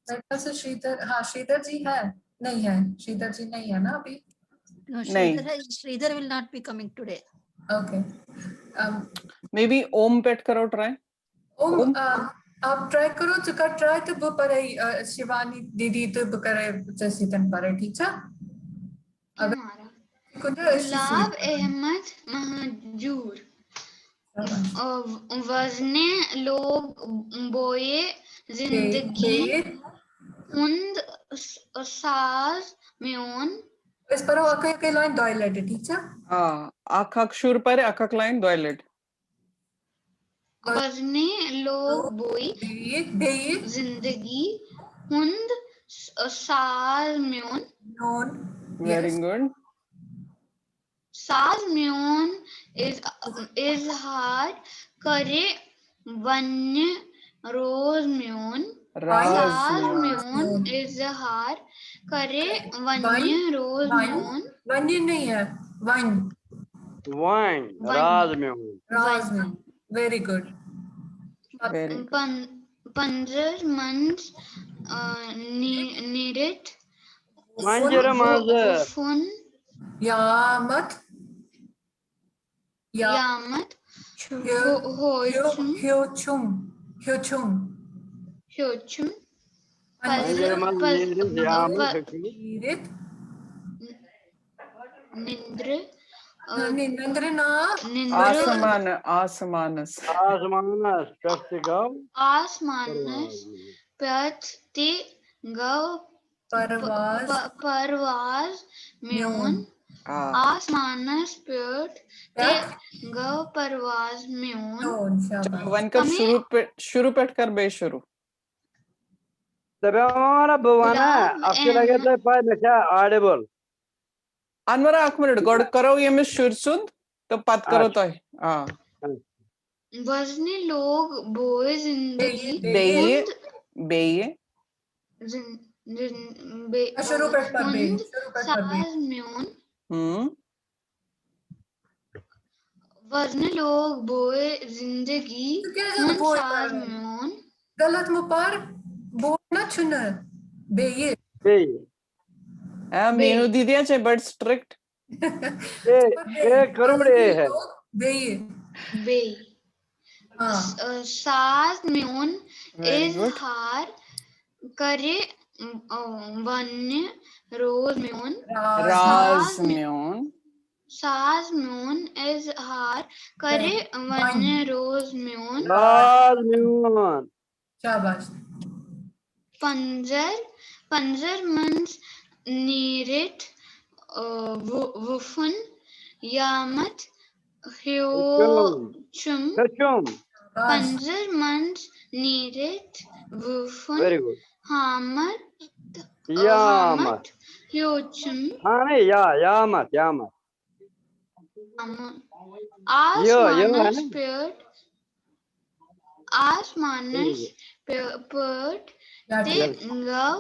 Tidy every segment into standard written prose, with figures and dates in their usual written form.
मेरे ख्याल से श्रीधर, हाँ श्रीधर जी है, नहीं है, श्रीधर जी नहीं है ना अभी। No, नहीं। Sridhar will not be coming today. Okay, Maybe ओम पेट करो ट्राई। ओम आप ट्राई करो तो कर ट्राई तो वो पर शिवानी दीदी तो करे जैसी तन पर ठीक है। हमारा कुछ गुलाब अहमद महजूर वज़ने लोग बोए जिंदगी हुंद साज म्योन इस पर आके के लाइन डॉयलेट ठीक है। हाँ, आखक शुर पर आखक लाइन डॉयलेट। वज़ने लोग बोए बेये जिंदगी हुंद साज म्योन नॉन Very good. साज म्योन इजहार करे वन्य रोज म्योन साज म्योन इजहार करे वन्य रोज म्योन वन्य नहीं है वन राज में वेरी गुड। पंजर मंज निरित मंजर मंजर फुन यामत यामत ह्योचुम ह्योचुम मंजर मंजर यामत निंद्र निंद्र ना आसमान आसमानस आसमानस प्रस्तिगव आसमानस प्रस्तिगव परवाज म्योन आसमानस प्रस्तिगव परवाज म्योन। वन का शुरू पेट कर बेशुरू। तबे हमारा बवाना आपके लगे तो पाए नशा ऑडिबल अनवरा एक मिनट गॉड करो ये मिस शुर सुन तो पत करो तो है। हाँ वज़ने लोग बोए जिंदगी बेये बेये शुरू पेट पर बे साज म्योन वज़ने लोग बोए जिंदगी साज म्योन गलत मुपार बोलना चुना बेये मीनू दीदिया चे बट स्ट्रिक्ट ए करोड़े है बे साज म्योन इजहार करे वन्य रोज म्योन राज म्योन साज म्योन इजहार करे वन्य रोज म्योन राज म्योन। शाबाश। पंजर मंज नीरित वुफुन यामत ह्योचुम पंजर मंज नीरित वुफुन हामत यामत ह्योचुम हाँ नहीं यामत आसमानस पेट ते गव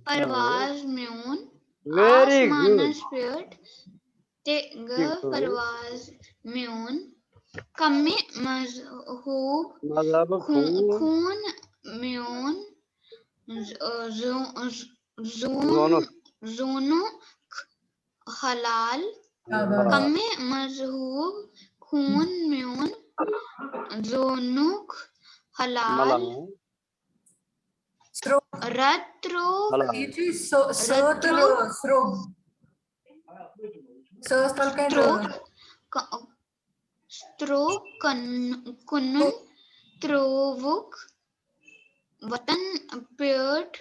परवाज म्योन आसमानस पेट ते गव परवाज म्योन कमे मजहूब खून म्योन जोनो हलाल कमे मजहूब खून म्योन जोनुक हलाल रत्रो कुनुन त्रोवुक वतन पेट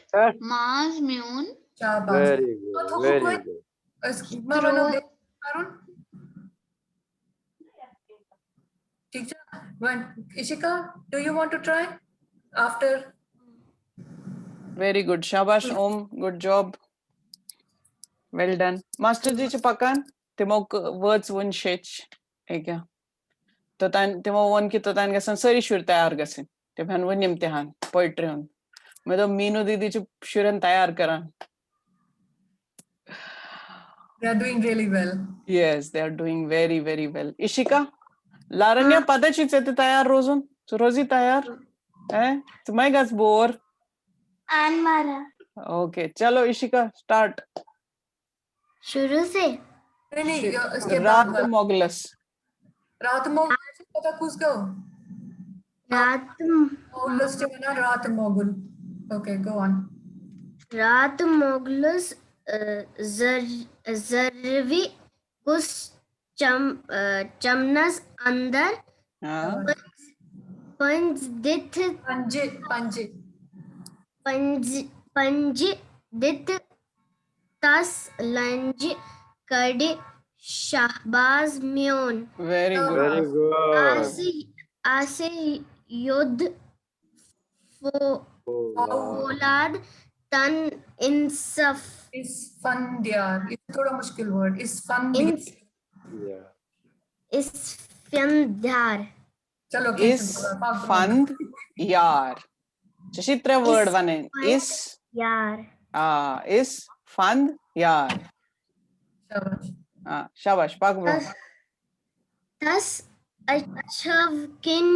माज म्योन। वेरी गुड ठीक है। Ishika, do you want to try after? Very good. Shabash Om, good job. Well done. Master जी चे पकान तिमोक words वन शेच एक या तो तान तिमो वन की तो तान गसन सारी शुर तैयार गसन तिमहन वन इम्तिहान पोइट्री हन मैं तो मीनू दीदी चे शुरन तैयार करान। They are doing really well. Yes, they are doing very very well. Ishika, Laranya पता चीज़ से तैयार रोज़न तो रोज़ी तैयार हैं तो मैं गस बोर Anmara. ओके चलो इशिका स्टार्ट। शुरू से नहीं इसके बाद रात वाला। मोगलस। रात मोगल पता कुछ go रात मोगलस के बना रात मोगल। Okay, go on. रात मोगलस जरवी कुछ चमनस अंदर हाँ पंज दिथ पंजे पंजे पंज दिथ तस लंज कड़े Shahbaz म्योन very good. Very good. आसे युद्ध फौलाद तन इंसफ इस फंदियार ये थोड़ा मुश्किल वर्ड इस Yeah. इस्फंदार चलो इस फंद यार चशित्र वर्ड बने इस यार इस फंद यार। शाबाश शाबाश पाक ब्रो। तस अच्छवकिन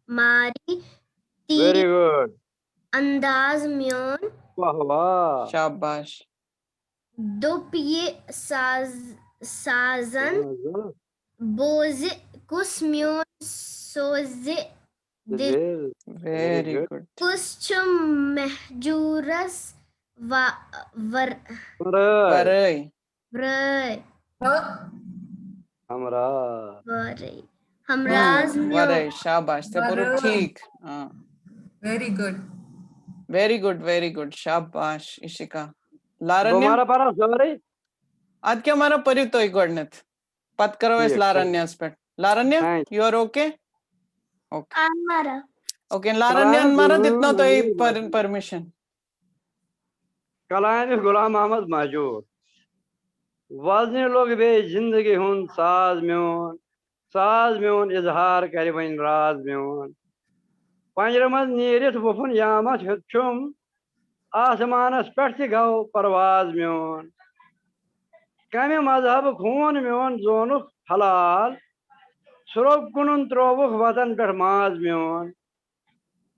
मारी Very तीर good. अंदाज म्योन वाह वाह. शाबाश। दुपिये साजन बोझ कुछ म्योन सोजे Very वेरी good. गुड। कुछ महजूरस वर Right. परय हमरा. हमराज वरय शाबाश ते पूरा वरय। ठीक। वेरी गुड वेरी गुड शाबाश इशिका। लारण्य तुम्हारा पारा sorry. आज क्या हमारा परितो एक गणित पत करो इस ठीक, लारण्य पे। लारण्य Thanks. यू आर ओके हमारा ओके लारण्य हमारा जितना तो कलाम परमिशन। कलाम गुलाम अहमद महजूर वजन लोग बे जिंदगी हुन साज म्योन इजहार कर वन राज म्योन पंजर मज नीरित वुफुन यामत हेचुम आसमानस पे गो परवाज म्योन कमे मजहब खून म्योन जोनुक हलाल सुरब कुन त्रोवुख वतन पे माज म्योन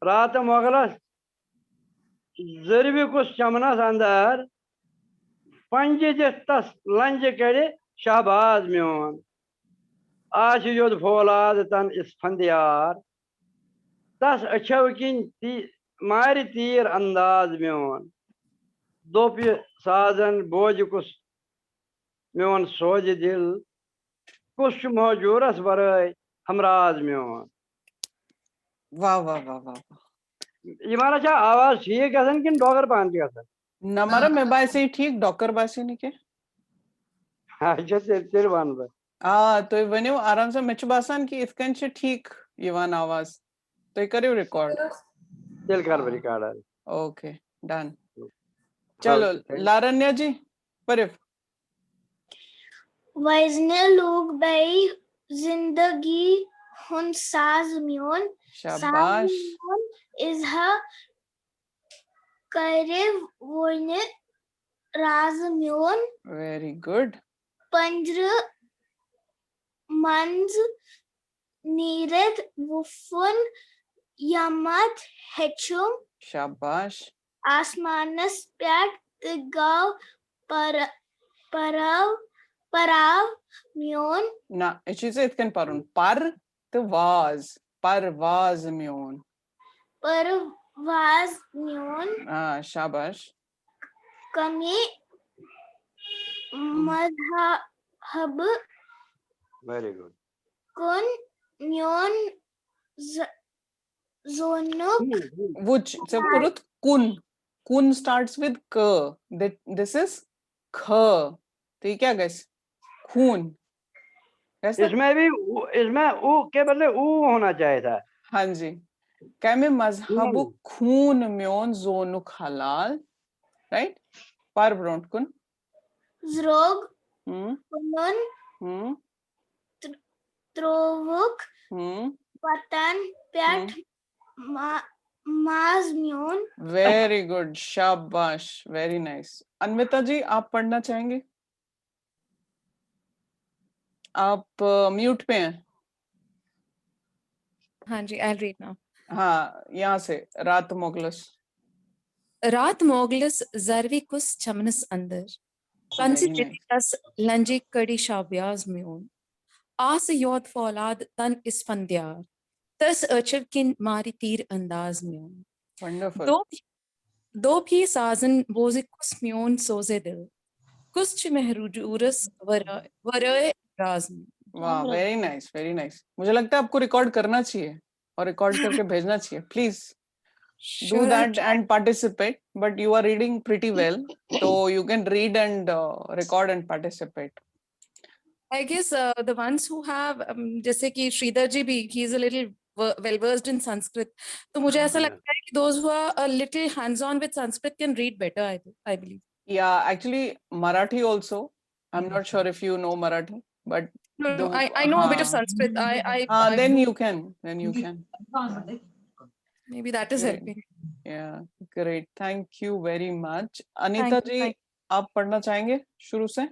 रात मोगलस जरबी कुछ चमनस अंदर पंज तस लंज करे शहबाज म्योन आश योद फौलाद तन इस फंदियार तस अच्छव किन मार तीर अंदाज म्योन दोप साजन बोझ कुछ म्योन सोज दिल कुछ मौजूरस बरय हमराज म्योन। वाह वाह वाह वाह। ये मारा क्या आवाज ठीक गसन किन डॉगर पान की गसन नमरा मैं बाय से ठीक डॉक्टर बासी नहीं के अच्छा तेरे बान पर तो वने आराम से मेच बासान की इसकन से ठीक इवान आवाज तो ये करियो रिकॉर्ड। तेल कर बरी काड़ा ओके डन। चलो लारण्य जी परिफ वजने लोग बई जिंदगी हुन साज म्योन शाबाश इजहा करे वोने राज म्योन वेरी गुड। पंजर मंज नीरद वुफुन यमत हेचुम शाबाश आसमानस प्याट गाव पराव म्योन ना चीज इतकन पारून पर तो वाज म्योन परवाज म्योन शाबाश कमी मजहब वेरी गुड कुन म्योन जोनुक which so purut kun starts with k this is kh तो ये क्या गैस खून कैसे इसमें ऊ के बदले ऊ होना चाहिए था। हाँ जी क्या में मजहब खून म्योन जोनुक हलाल राइट पर ब्रोंट कुन zrog kunun trovuk watan pyat maz म्योन। Very good शाबाश वेरी नाइस। अन्विता जी आप पढ़ना चाहेंगे? आप म्यूट पे हैं। हाँ जी I'll read now. हाँ यहाँ से रात मोगलस Raat moglis zarvi kus chamnas andar. Pansi Very nice. jititas lanji kadi shabyaz meon. As yod folad tan isfandyar. Tas kin mari tir andaz meon. Wonderful. Do bhi sazan bozi kus meon soze dil. Kus mehrujuras varaye raz meon. वाह, very nice, very nice. मुझे लगता है आपको record करना चाहिए और record करके भेजना चाहिए. Please do Sure, I'll that try. and participate. But you are reading pretty well, so you can read and record and participate. I guess the ones who have, जैसे कि श्रीधर जी भी, he is a little well versed in Sanskrit. तो मुझे ऐसा लगता है कि those who are a little hands on with Sanskrit can read better. I believe. Yeah, actually Marathi also. I'm not sure if you know Marathi, but No, I know a bit of Sanskrit. then you can. Maybe that is Great. helping. Yeah, great. Thank you very much. Anita you, ji, thank आप पढ़ना चाहेंगे शुरू से?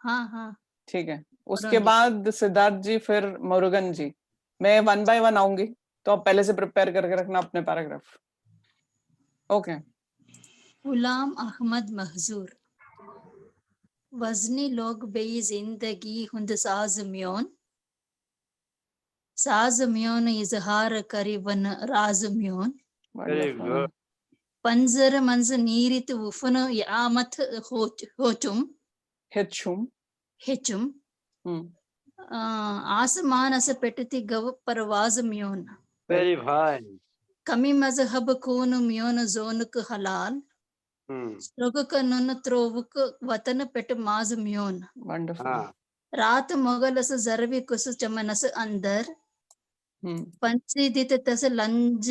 हाँ. ठीक है. उसके बाद सिद्धार्थ जी, फिर मुरुगन जी. मैं 1 by 1 आऊंगी, तो आप पहले से प्रिपेयर करके रखना अपने पैराग्राफ. ओके. गुलाम अहमद महजूर वजनी लोग बेई जिंदगी हुंद साज म्योन इजहार करी वन राज म्योन Very good. पंजर मंज नीरित वुफन यामत होचुम हेचुम आसमान अस पेटती गव परवाज म्योन Very fine. कमी मजहब खून म्योन जोनक हलाल स्रुग नुन त्रोवक वतन पेट माज म्योन Wonderful. रात मोगलस जरवी कुस चमनस अंदर पंची दित तस लंज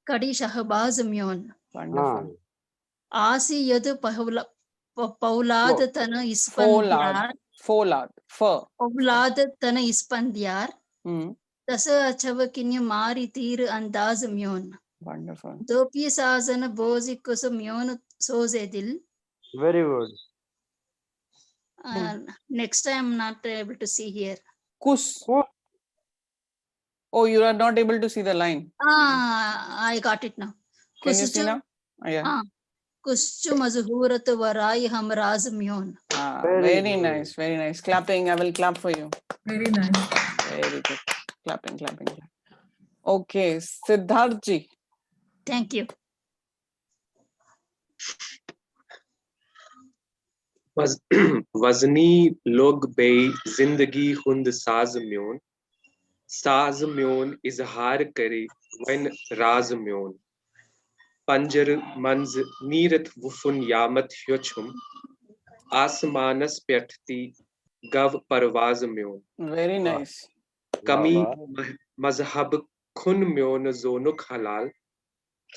कड़ी शहबाज म्योन Wonderful. आसी यद पौलाद तन इस्पंद्यार पौलाद तन इस्पंद्यार तस अछव किन्य मारी तीर अंदाज म्योन Wonderful. दोपी साजन बोजी कुस म्योन सोजे दिल. Very good. Next I am not able to see here. Kus. Oh, you are not able to see the line. I got it now. Can you see now? Yeah. Kuschu mazhurat warai hamraz myon. Very nice, very nice. Clapping. I will clap for you. Very nice. Very good. Clapping. Okay, Siddharth ji. Thank you. वजनी लोग बे जिंदगी हुंद साज म्योन इजहार करे one राज म्योन पंजर मंज नीरत वुफुन यामत ह्योचुम आसमानस पेटती गव परवाज म्योन. Very nice. कमी मजहब खुन म्योन जोनुक हलाल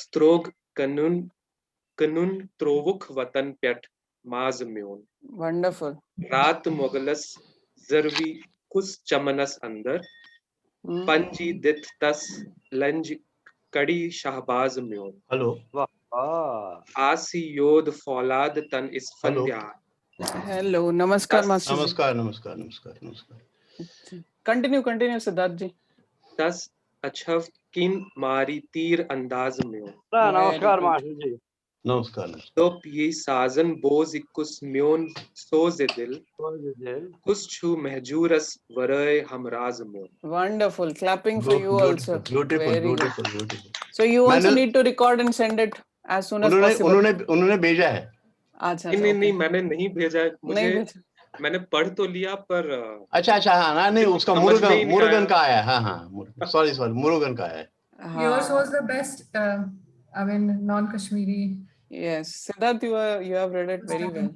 स्त्रोग कनुन त्रोवुक वतन पेट माज म्योन. Wonderful. रात मोगलस जरवी कुस चमनस अंदर पंजी दित तस लंज कड़ी शहबाज म्योन. हेलो. आसी योद फौलाद तन इस्फंद्यार. Hello. Namaskar, Master. नमस्कार. Continue, Siddharth ji. तस अछव किन मारी तीर अंदाज म्योन. नमस्कार मास्टर जी. नमस्कार. तो ये साजन बोज इकुस म्योन सोजे दिल कुस छू महजूरस वरय Humraaz म्योन. Wonderful. Clapping for you also. Beautiful. So you also need to record and send it as soon as possible. उन्होंने भेजा है. अच्छा. नहीं, मैंने नहीं भेजा. मुझे मैंने पढ़ तो लिया पर अच्छा नहीं उसका मुरुगन का आया. हाँ सॉरी मुरुगन का आया. Yours was the best. I mean, non-Kashmiri. Yes, Siddharth, you have read it very well.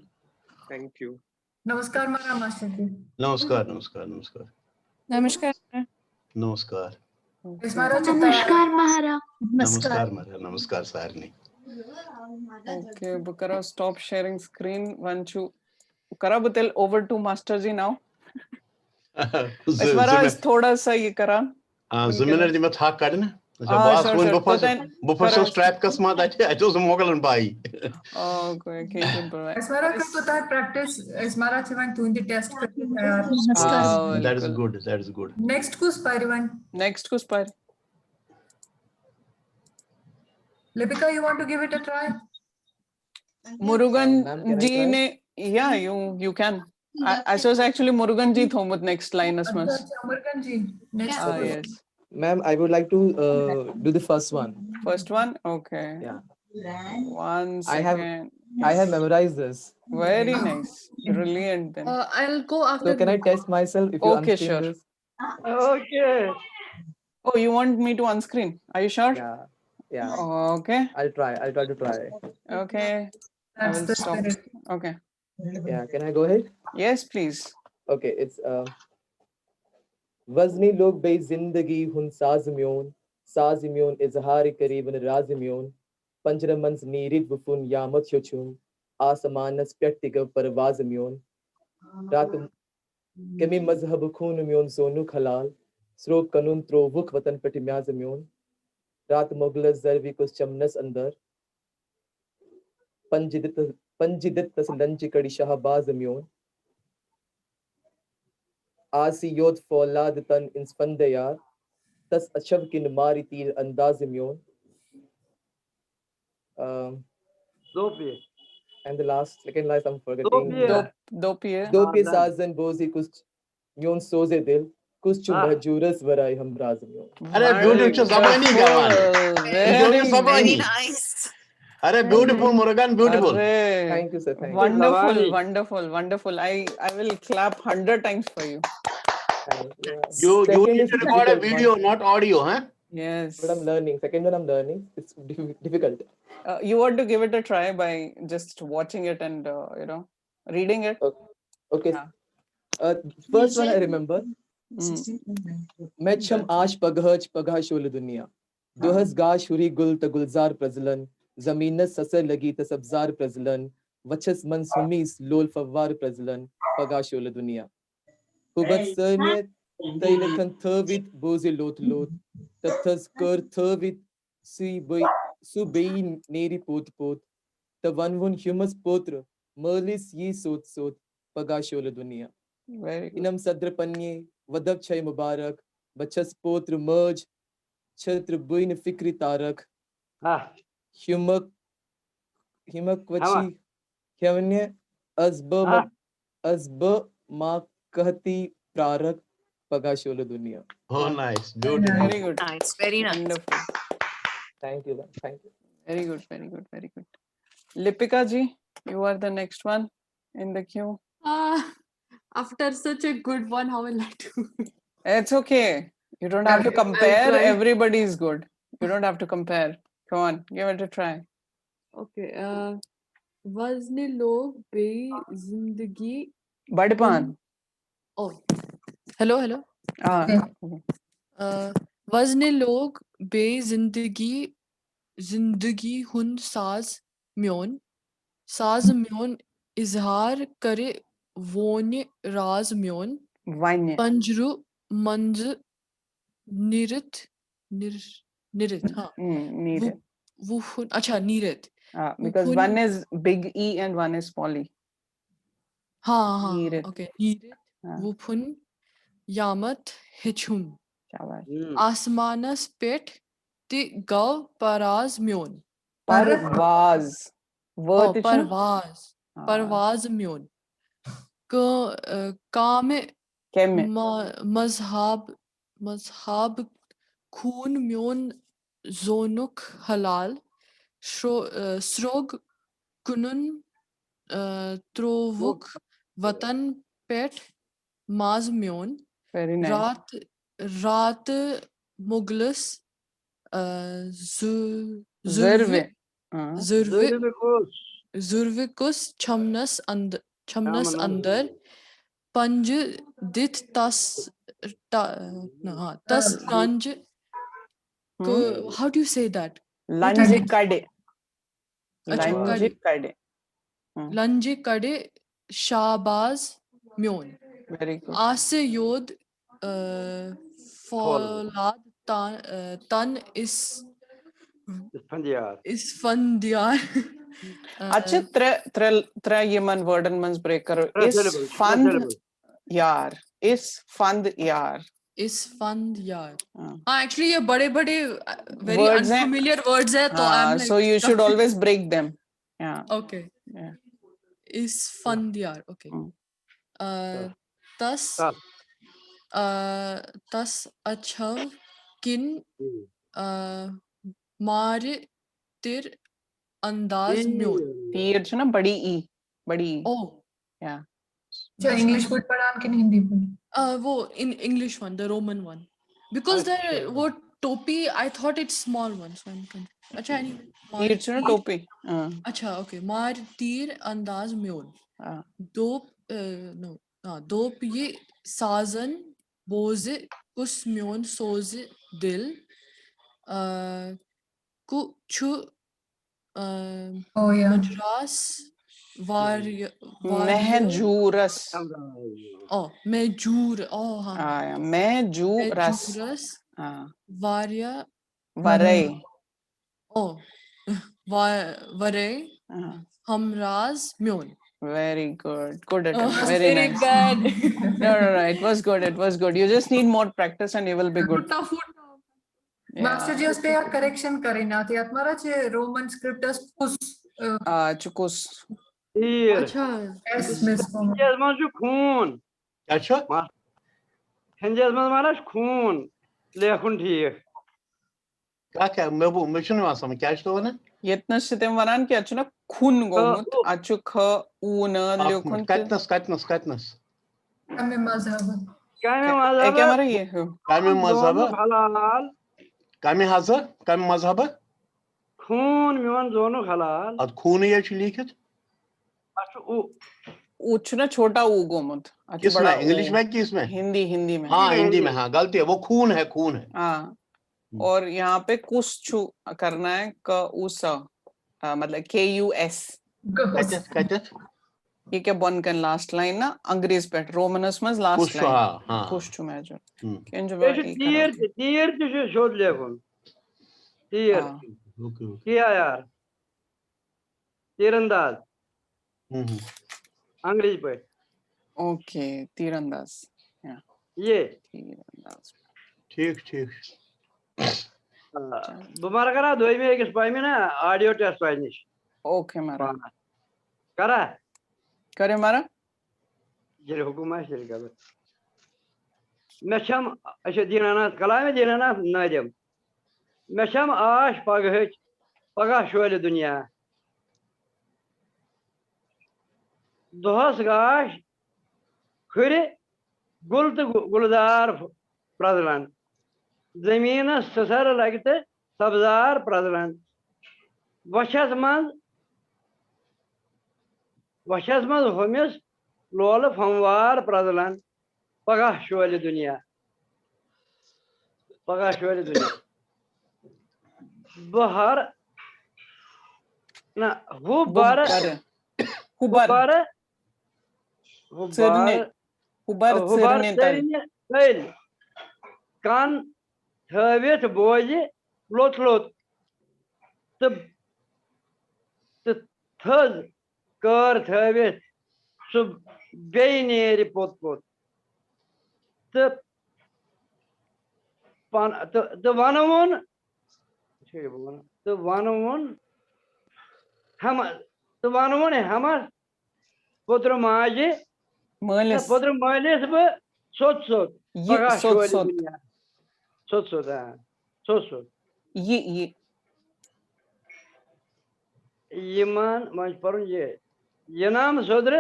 Thank you. Namaskar, Master ji. नमस्कार. नमस्कार महाराज. नमस्कार Sarni. Okay, Bukara, stop sharing screen. Kara Butel, over to Master ji now. Ismara is thoda sa ye kara. Ziminar ji mat hak kadna. Buffer so strap kasmat ache so mogalan bai. Okay, Ismara ka to that practice. Ismara chevan tu indi test karte tayar. That is good. Next kus parivan. Lipika, you want to give it a try? Murugan Ma'am, can I ji try? ne, yeah, you can. I suppose actually Murugan ji thomut next line as much. Murugan ji, next. Ah, yes. Ma'am, I would like to do the first one. First one, okay. Yeah. 1 I have second. memorized this. Very nice, brilliant. Then I'll go after. So can I test myself if you okay, unscreen sure. this? Okay. Oh, you want me to unscreen? Are you sure? Yeah. Yeah. Okay. I'll try to try. Okay. I That's will the stop. spirit. Okay. Yeah. Can I go ahead? Yes, please. Okay. It's वज़नी लोग बे जिंदगी हुन साज़ म्योन इज़हार करीबन राज़ म्योन पंजरमंस नीरिद वफुन यामत योचुम आसमानस प्यट्टिग परवाज़ म्योन रात कमी मजहब खून म्योन सोनु खलाल स्रो कनुन त्रोवुक वतन पटिम्याज म्योन रात मुगलस जरवी कुछ चमनस अंदर पंजिदत तसलंज कड़ी शहबाज म्योन आसी योद फौलाद तन इंस्पंद यार तस अशव किन मारी तीर अंदाज म्योन and the second last I'm forgetting दो पे साजन बोझी कुछ म्योन सोजे दिल कुछ चुम्बा जूरस वराई हम राज म्योन अरे beautiful Zabani kawan. Very Zabani. nice. अरे beautiful Murugan, beautiful. Thank you, sir. Thank you. Wonderful, wonderful, wonderful. I will clap 100 times for you. You Second need is to record a difficult video, one. not audio, huh? Yes. But I'm learning. Second one I'm learning. It's difficult. You want to give it a try by just watching it and reading it. Okay. Yeah. First one I remember. मैं छम आश पगह शोल दुनिया दोहस गाश हुरी गुल त गुलजार प्रजलन जमीनत ससर लगी त सब्जार प्रजलन वचस मन सुमीस लोल फव्वार प्रजलन पगह शोल दुनिया हुबत सरने तैलखन थवित बोझे लोत तथस कर थवित सुबई नेरी पोत त वनवुन ह्यूमस पोत्र मर्लिस ये सोत पगह शोल दुनिया इनम सद्र पन्ये वदब छय मुबारक बचस पोत्र मर्ज छत्र बुइन फिक्री तारक हिमक वची ह्यवन्य अजब मा कहती प्रारक पगाशोल दुनिया. Oh, nice. Beautiful. Very good. Nice. Very nice. Wonderful. Thank you. Thank you. Very good. Very good. Very good. Lipika ji, you are the next one in the queue. After such a good one, how will I do? It's okay. You don't have to compare. Everybody is good. You don't have to compare. Come on, give it a try. Okay. वज़्न लोग बे जिंदगी Badpan. Oh, hello. वज़्न लोग बे जिंदगी हुन साज म्योन इजहार करे वोन्य राज म्योन पंजरु मंज निरित हाँ वो अच्छा निरित because one is big E and one is small E. हाँ okay निरित वो फुन यामत हिचुम आसमानस पेट ति गव पराज म्योन परवाज म्योन काम मजहब खून म्योन जोनुक हलाल स्रोग कुनुन त्रोवुक वतन पेट माज म्योन रात मुगलस जुर्विकुस छमनस अंदर पंज दित तस रंज how do you say that? लंज कड़े शाबाज म्योन आसे योद फौलाद तन इस फंदियार अच्छा त्रे यमन वर्डन मंस ब्रेक करो इस फंद यार हाँ actually ये बड़े very unfamiliar words है तो so you should always break them. Yeah. Okay. Yeah. Isfandyar. Okay. Tas tas achav kin mar tir andaz myon. तीर जो ना बड़ी ई, बड़ी ई. Oh. Yeah. जो इंग्लिश बोल पढ़ा कि हिंदी बोल? वो in English one, the Roman one. Because the what topi, I thought it's small one, so I'm confused. अच्छा anyway. तीर जो ना टोपी. अच्छा okay. मार तीर अंदाज म्योन. दोप no. दोप ये साजन बोझे कुछ म्योन सोजे दिल कुछ Oh yeah. मजरास महजूरस. Oh, mejur. Oh, हाँ. महजूरस. Mejuras. Varya. वरय. Oh, Varay. Hamraz Myon. Very good. Good attempt. Oh, Very very nice. bad. No. It was good. It was good. You just need more practice and you will be good. Master ji उस पे यार correction करें ना थे तुम्हारा चे Roman स्क्रिप्टस पुस चुकुस. तीर. अच्छा. एस मिस हिंजेस में जो खून. अच्छा. हिंजेस में मारा खून लेखुन ठीक. क्या मैं शुनु आसम क्या इस्तो वना? Yetna sitem varan ki achu na khun gomut achu kha una lekhun. Katnas. कमे मजहब. कमे मजहब. क्या मारा ये? कमे मजहब. हलाल. कमे हज़र. कमे मजहब. खून म्योन दोनों हलाल. अब खून ये चीज़ लिखित. उच ना छोटा ऊ गोमुत. किसमें? इंग्लिश में किसमें? हिंदी में. हाँ हिंदी में हाँ गलती है वो खून है. हाँ. और यहाँ पे कुछ करना है क उसा मतलब KUS. कहते ये क्या बन कर लास्ट लाइन ना अंग्रेज पे रोमनस में लास्ट लाइन कुछ छु मैं जो तीर जो शोध ले कौन तीर किया यार तीरंदाज अंग्रेज पे. ओके तीरंदाज. ये तीरंदाज. ठीक. बुमारा करा दो में एक स्पाई में ना ऑडियो टेस्ट पाई निश. ओके मारा करा करे मारा जल हुकुमा शल का मशम अच्छा दीनाना कलाम दीनाना नादम मशम आश पगह शोल दुनिया दोहस गाश खुरे गुल तो गुलदार प्रजलन जमीन ससर लगते सब्जार प्रजलन वशस मज होमिस लोल फमवार प्रजलन पगह शोल दुनिया बहर ना हुबर कान थवित बोझ लोत थज कर थवित सु बेनेर पोत तो वनवन हम पुत्र माजे पुत्र मालिस ब सोत ये मान मंच पर ये नाम सोदर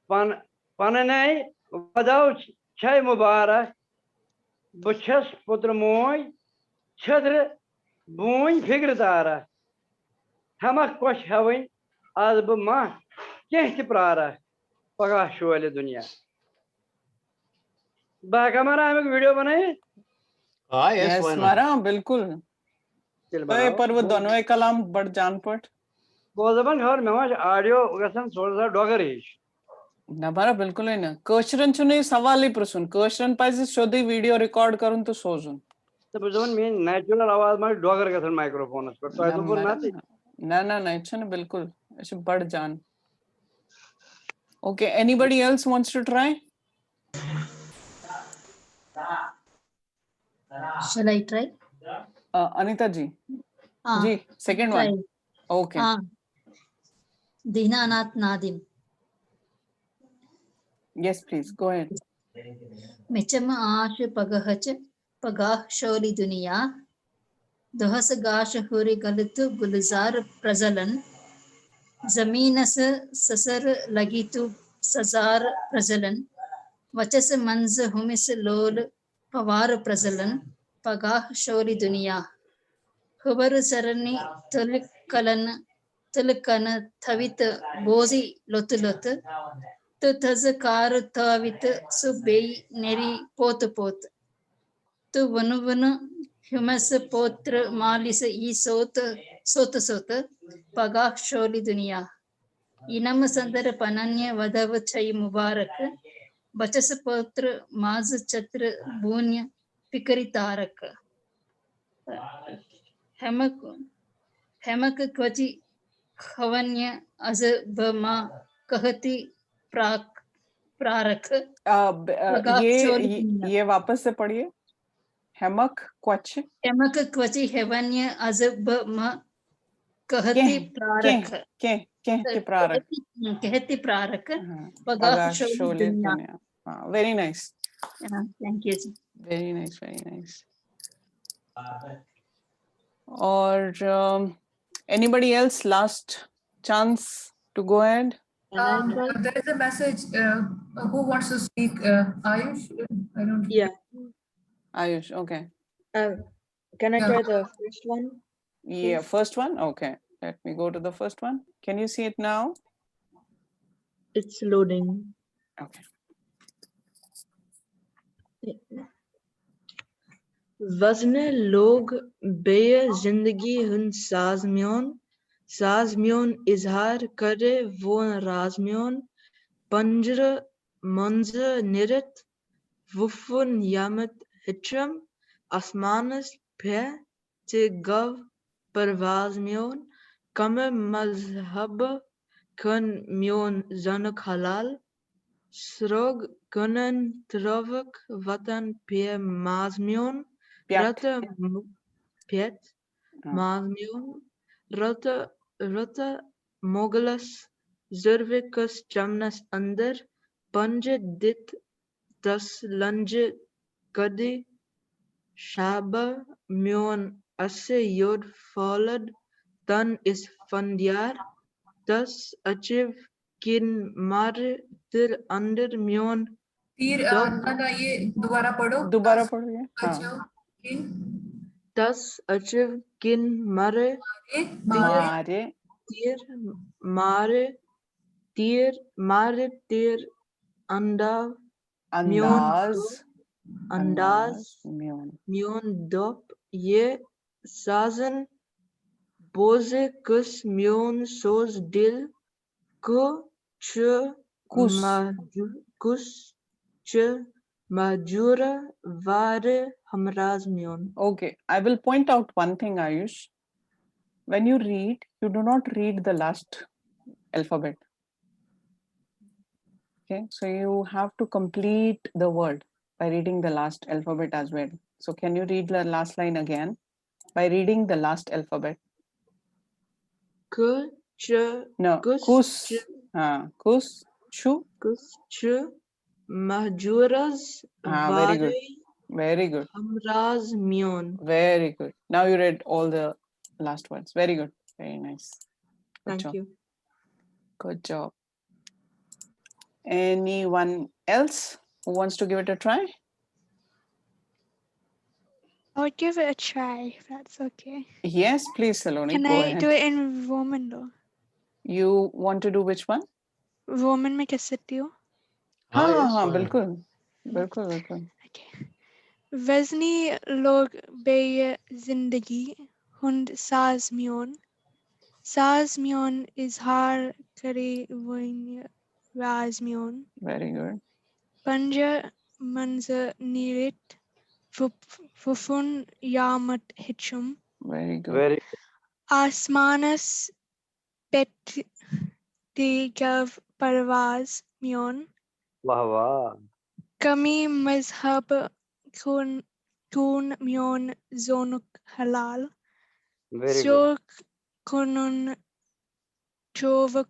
पननाई वदाव छय मुबारक बछस पुत्र मोय छद्र बून फिक्र दारा हम कोश हवन आज ब माह कह प्रारा पगह शोल दुनिया. बाकमारा हम वीडियो बनाए. यस मारा बिल्कुल. पर वो दोनों एक कलाम बड़ जान पट बोलबन घर में ऑडियो गसन थोड़ा डॉगर हिश ना बारा बिल्कुल ही ना क्वेश्चन चुने सवाल ही प्रश्न क्वेश्चन पाइसे शोधी वीडियो रिकॉर्ड करूं तो सोचूं तो बुझोन में नेचुरल आवाज में डॉगर गसन माइक्रोफोन पर तो तो बोल ना इच्छा बिल्कुल ऐसे बड़ जान. Okay, anybody else wants to try? Shall I try? Anita ji. Ji, second one. Okay. Dinanath Nadim. Yes, please go ahead. Mechama Ash Pagahach Pagah Sholi Dunia. Dohas Gash Huri Galitu Gulzar Prazalan. Zaminas Sasar Lagitu Sazar Prazalan. Vachas Manz Humis Lol Pavar Prazalan. Pagah Sholi Dunia. Hubar Sarani Tulkan Thavit Bozi Lotulot. Tu Tazakar Thavit Subei Neri Pot. Tu Vanu Humas Potra Malis E Sota Pagah Sholi Dunia. Inam Sandar Pananya Vadav Chai Mubarak. Bachas Potra Maz Chatra Bunya Pikari Tarak. Hamak Kwachi Havanya Az Bama Kahati Prarak. ये वापस से पढ़िए. हेमक Kavach. हेमक क्वचि हेवन्य Az Bama Kahati Prarak. कहती प्रारक. कहती प्रारक. पगाह शोले दुनिया. Very nice. Thank you. Very nice, very nice. Or anybody else? Last chance to go ahead. There is a message. Who wants to speak? Ayush? I don't. Yeah. Ayush, okay. Can I try the first one? Yeah, first one. Okay, let me go to the first one. Can you see it now? It's loading. Okay. वज़्न लोग बे जिंदगी हुन साज़ म्योन इजहार करे वो राज़ म्योन पंजर मंज निरत वुफुन यामत हिचम आसमानस भे चे गव परवाज़ म्योन कम मज़हब कन म्योन जनक हलाल स्रोग कनन त्रवक वतन पे माज़ म्योन रत Pet Magnium Rata Mogulus Zervicus Jamnas under Punja dit das Lunge Gadi Shaba Myon Asse Yod followed Tan is Fandyar Das achieve Kin Mar Tir under Myon तीर ना ये दोबारा पढ़ो. अच्छा. Das achieve kin mare tir andaz myon dop ye sazen boze kus myon soz dil ku ch Majura Vare Hamraz Myon. Okay, I will point out one thing, Ayush. When you read, you do not read the last alphabet. Okay, so you have to complete the word by reading the last alphabet as well. So can you read the last line again by reading the last alphabet? Kus chu Mahjuras very good. Very good. Hamraz Myon. Very good. Now you read all the last words. Very good. Very nice. Good Thank you. Good job. Anyone else who wants to give it a try? I would give it a try, if that's okay. Yes, please, Saloni. Can I do it in Roman though? You want to do which one? Roman में कैसे हो? हाँ बिल्कुल बिल्कुल बिल्कुल. Okay. वज़नी लोग बे जिंदगी हुंद साज़ म्योन इजहार करे वइन राज़ म्योन. Very good. पंजर मंज निरत फुफुन यामत हिचम. Very good. Very आसमानस पेट गव परवाज़ म्योन. वाह वाह. कमी मज़हब कून म्योन जोनुक हलाल. Very good. Kunun Trovuk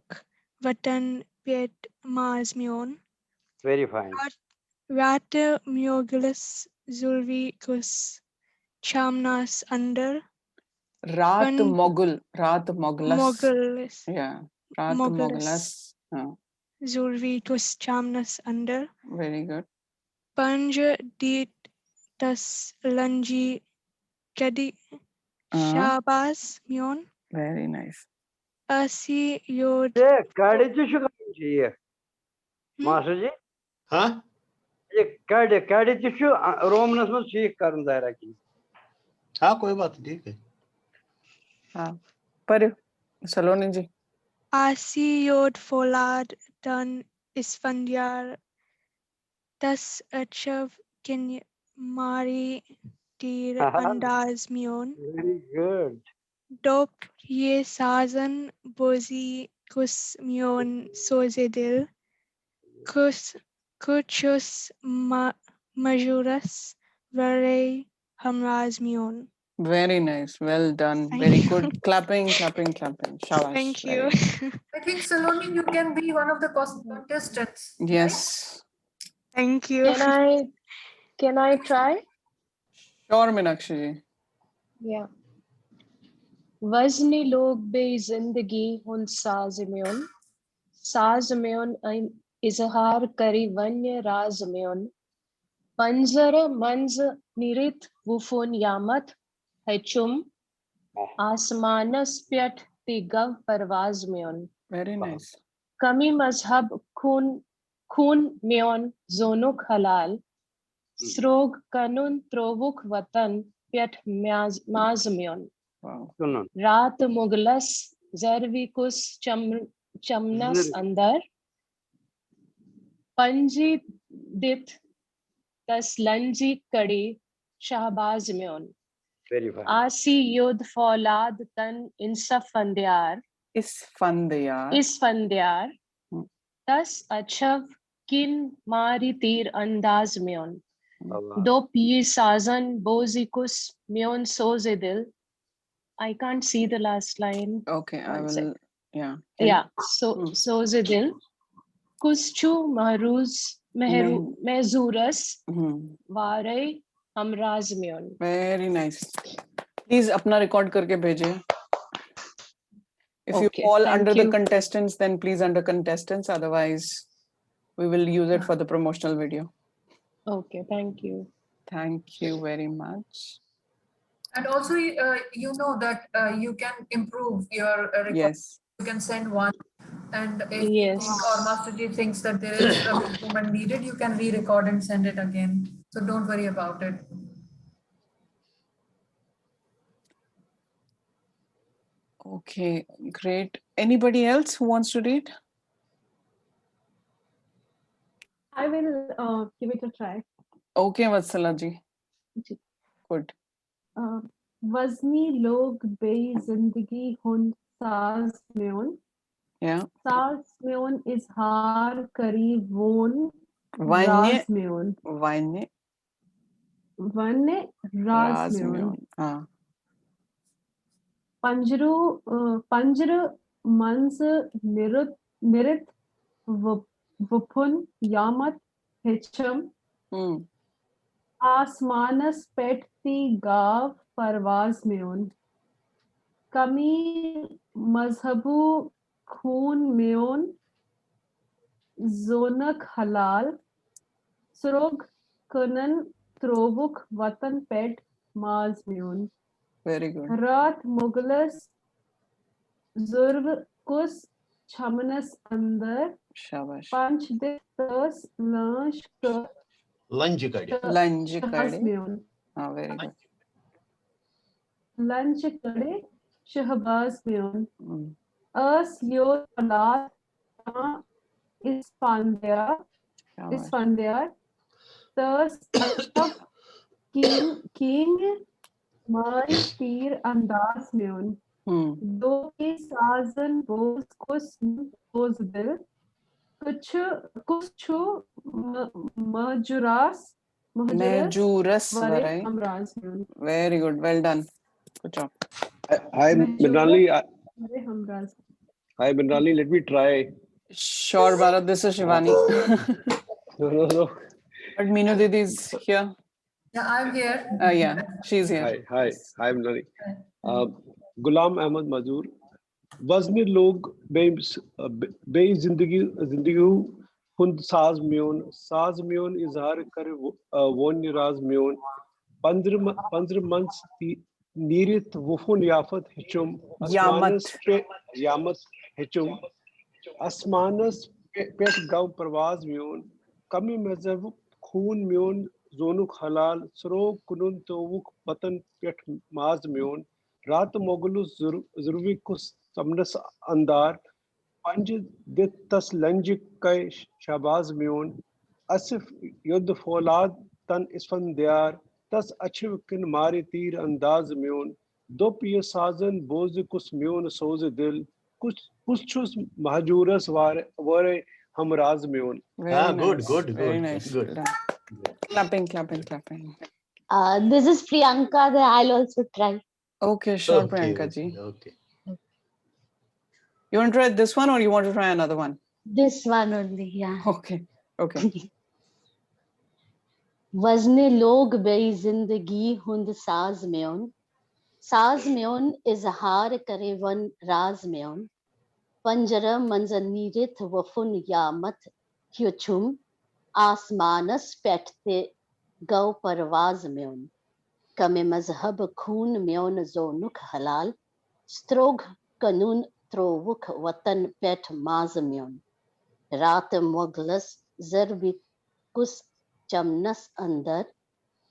Vatan Piet Mars Mion. Very fine. Rata Miogulis Zulvikus Chamnas under. Raat Mogul. Mogulis. Yeah. Raat Mogulas. Zulvikus Chamnas under. Very good. Panja Dit Tas Lanji Kadi Shabas Mion. Very nice. Asi Yod. Kadi şu kadar Master ji. हाँ ये कड़ी şu Romanus में ठीक करना दायरा की. हाँ कोई बात नहीं ठीक है. हाँ पर सलोनी जी. Asi Yod Folad Dan Isfandyar Das Achav Kin Mari Tir Andaz Mion. Very good. Dop Ye Sazan Bozi Kus Mion Sozedil. Kuchus Majuras Vare Hamraz Mion. Very nice. Well done. Very good. Clapping. Shabash. Thank you. I think Saloni, you can be one of the contestants. Yes. Thank you. Can I try? Sure, Meenakshi ji. Yeah. Wazni log be zindagi hun साज में इजहार करी वन्य राज में पंजर मंज निरित वुफुन यामत है चुम आसमानस प्यट तिगव परवाज में. Very nice. कमी मजहब खून में जोनुक हलाल स्रोग कनुन त्रोवुक वतन प्यट माज में. रात मुगलस जरविकुस चमनस अंदर पंजी दित तसलंजी कड़ी शाहबाज में. आसी युद्ध फौलाद तन इंसफ फंदियार तस अछव किन मारी तीर अंदाज में. दो पी साजन बोजिकुस म्योन सोजे दिल. I can't see the last line. Okay, I will. Yeah. Yeah. Soze dil. Kuschu mehzurus vare hamraz mion. Very nice. Please अपना record करके भेजिए. If you fall under the contestants, then please under contestants. Otherwise, we will use it for the promotional video. Okay, thank you. Thank you very much. And also, you know that you can improve your record. Yes. You can send one. And if you think or Master Ji thinks that there is a improvement needed, you can re-record and send it again. So don't worry about it. Okay, great. Anybody else who wants to read? I will give it a try. Okay, Vatsala ji. Good. वज़नी लोग बे जिंदगी हुन साज म्योन. Yeah. साज म्योन इजहार करी वोन Vanye. राज म्योन. Vanye राज म्योन. पंजर मंज निरित वपुन यामत हिचम. आसमानस पेटती गाव परवाज म्योन. कमी मजहबू खून म्योन जोनक हलाल सुरोग कनन त्रोवुक वतन पेट माज म्योन. Very good. रात मुगलस जुर्ग कुस छमनस अंदर. Shabash. पंच दिस लंज कड़ी. Very good. लंच कड़े शहबाज म्योन. अस यो औलाद इस्फांदियार तस अछब किंग मारी तीर अंदाज म्योन. दो की साजन बोझ कुछ बोझ दिल. कुछ Mehjurus varai. Very good. Well done. Good job. Hi, Midnali. Hi, Benrali. Let me try. Sure, Bharat. This is Shivani. No. But Meenu Didi is here. Yeah, I'm here. Yeah, she's here. Hi, Benrali. Ghulam Ahmad Mazur. वज़्न लोग बे जिंदगी हुंद साज म्योन इजहार कर वोन eras म्योन पंद्र मंस नीरित वफुन याफत हिचुम यामत हिचुम आसमानस पेट गाव परवाज म्योन कमी मजहब खून म्योन जोनुक हलाल सरो कुनुन तोवुक वतन पेट माज म्योन रात मोगलु ज़रूरी कुस समनस अंदार पंज दित तस लंज कै शहबाज म्योन असफ युद्ध फौलाद तन इसफन दियार तस अच्छव किन मारे तीर अंदाज म्योन दो पिय साजन बोझ कुस म्योन सोज दिल कुछ छुस महजूरस वारे Humraaz म्योन. Good. Very nice. Good. Clapping. This is Priyanka. I'll also try. Okay, sure, Priyanka ji. Okay. You want to try this one or you want to try another one? This one only, yeah. Okay. वज़्न लोग बई जिंदगी हुंद साज म्योन इजहार करे one राज म्योन पंजर मंजर नीरित वफुन यामत ह्युचुम आसमानस पेटते गौ परवाज म्योन कमे मजहब खून म्योन जोनुक हलाल स्त्रोग कनून त्रोवुक वतन पेट माज म्योन रात मुगलस जरबी कुस चमनस अंदर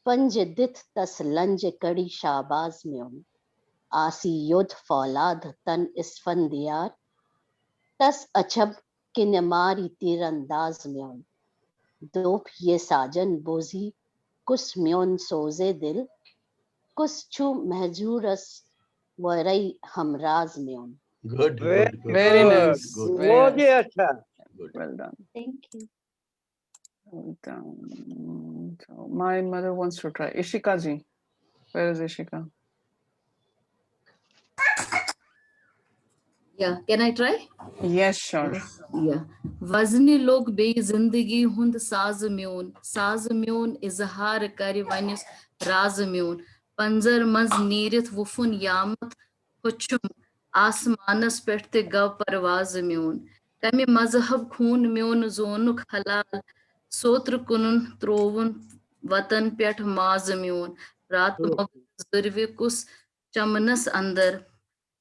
पंज दित तस लंज कड़ी शाबाज म्योन आसी योद्ध फौलाद तन इसफन दियार तस अछब किन मारी तीरंदाज म्योन दोप ये साजन बोझी कुस म्योन सोजे दिल कुस छू महजूरस Varai Humraaz म्योन. Good. Very nice. बहुत ही अच्छा. Well done. Thank you. Well done. So my mother wants to try. Ishika ji. Where is Ishika? Yeah, can I try? Yes, sure. Yeah. वज़्न लोग बे जिंदगी हुंद साज म्योन इजहार कर वनिस राज म्योन पंजर मंज नीरित वफुन यामत हुचुम आसमानस पेट गव परवाज म्योन कमे मजहब खून म्योन जोनुक हलाल सोत्र कुनुन त्रोवन वतन पेट माज म्योन रात ज़रवे कुस चमनस अंदर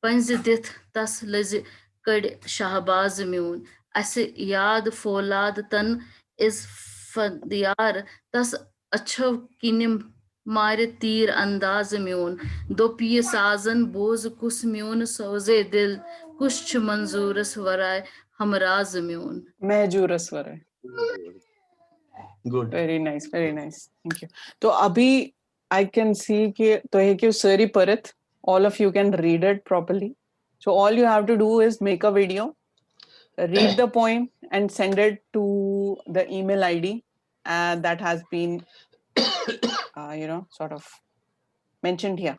पंज दित तस लज कड़ शहबाज म्योन अस याद फौलाद तन इस फदियार तस अच्छव किनिम मारे तीर अंदाज म्योन दो पिय साजन बोझ कुस म्योन सोजे दिल कुछ मंजूरस वराय Humraaz म्योन महजूरस वराय. Good. Very nice. Thank you. तो अभी I can see कि तो है कि सारी परत all of you can read it properly. So all you have to do is make a video, read the poem and send it to the email ID that has been sort of mentioned here.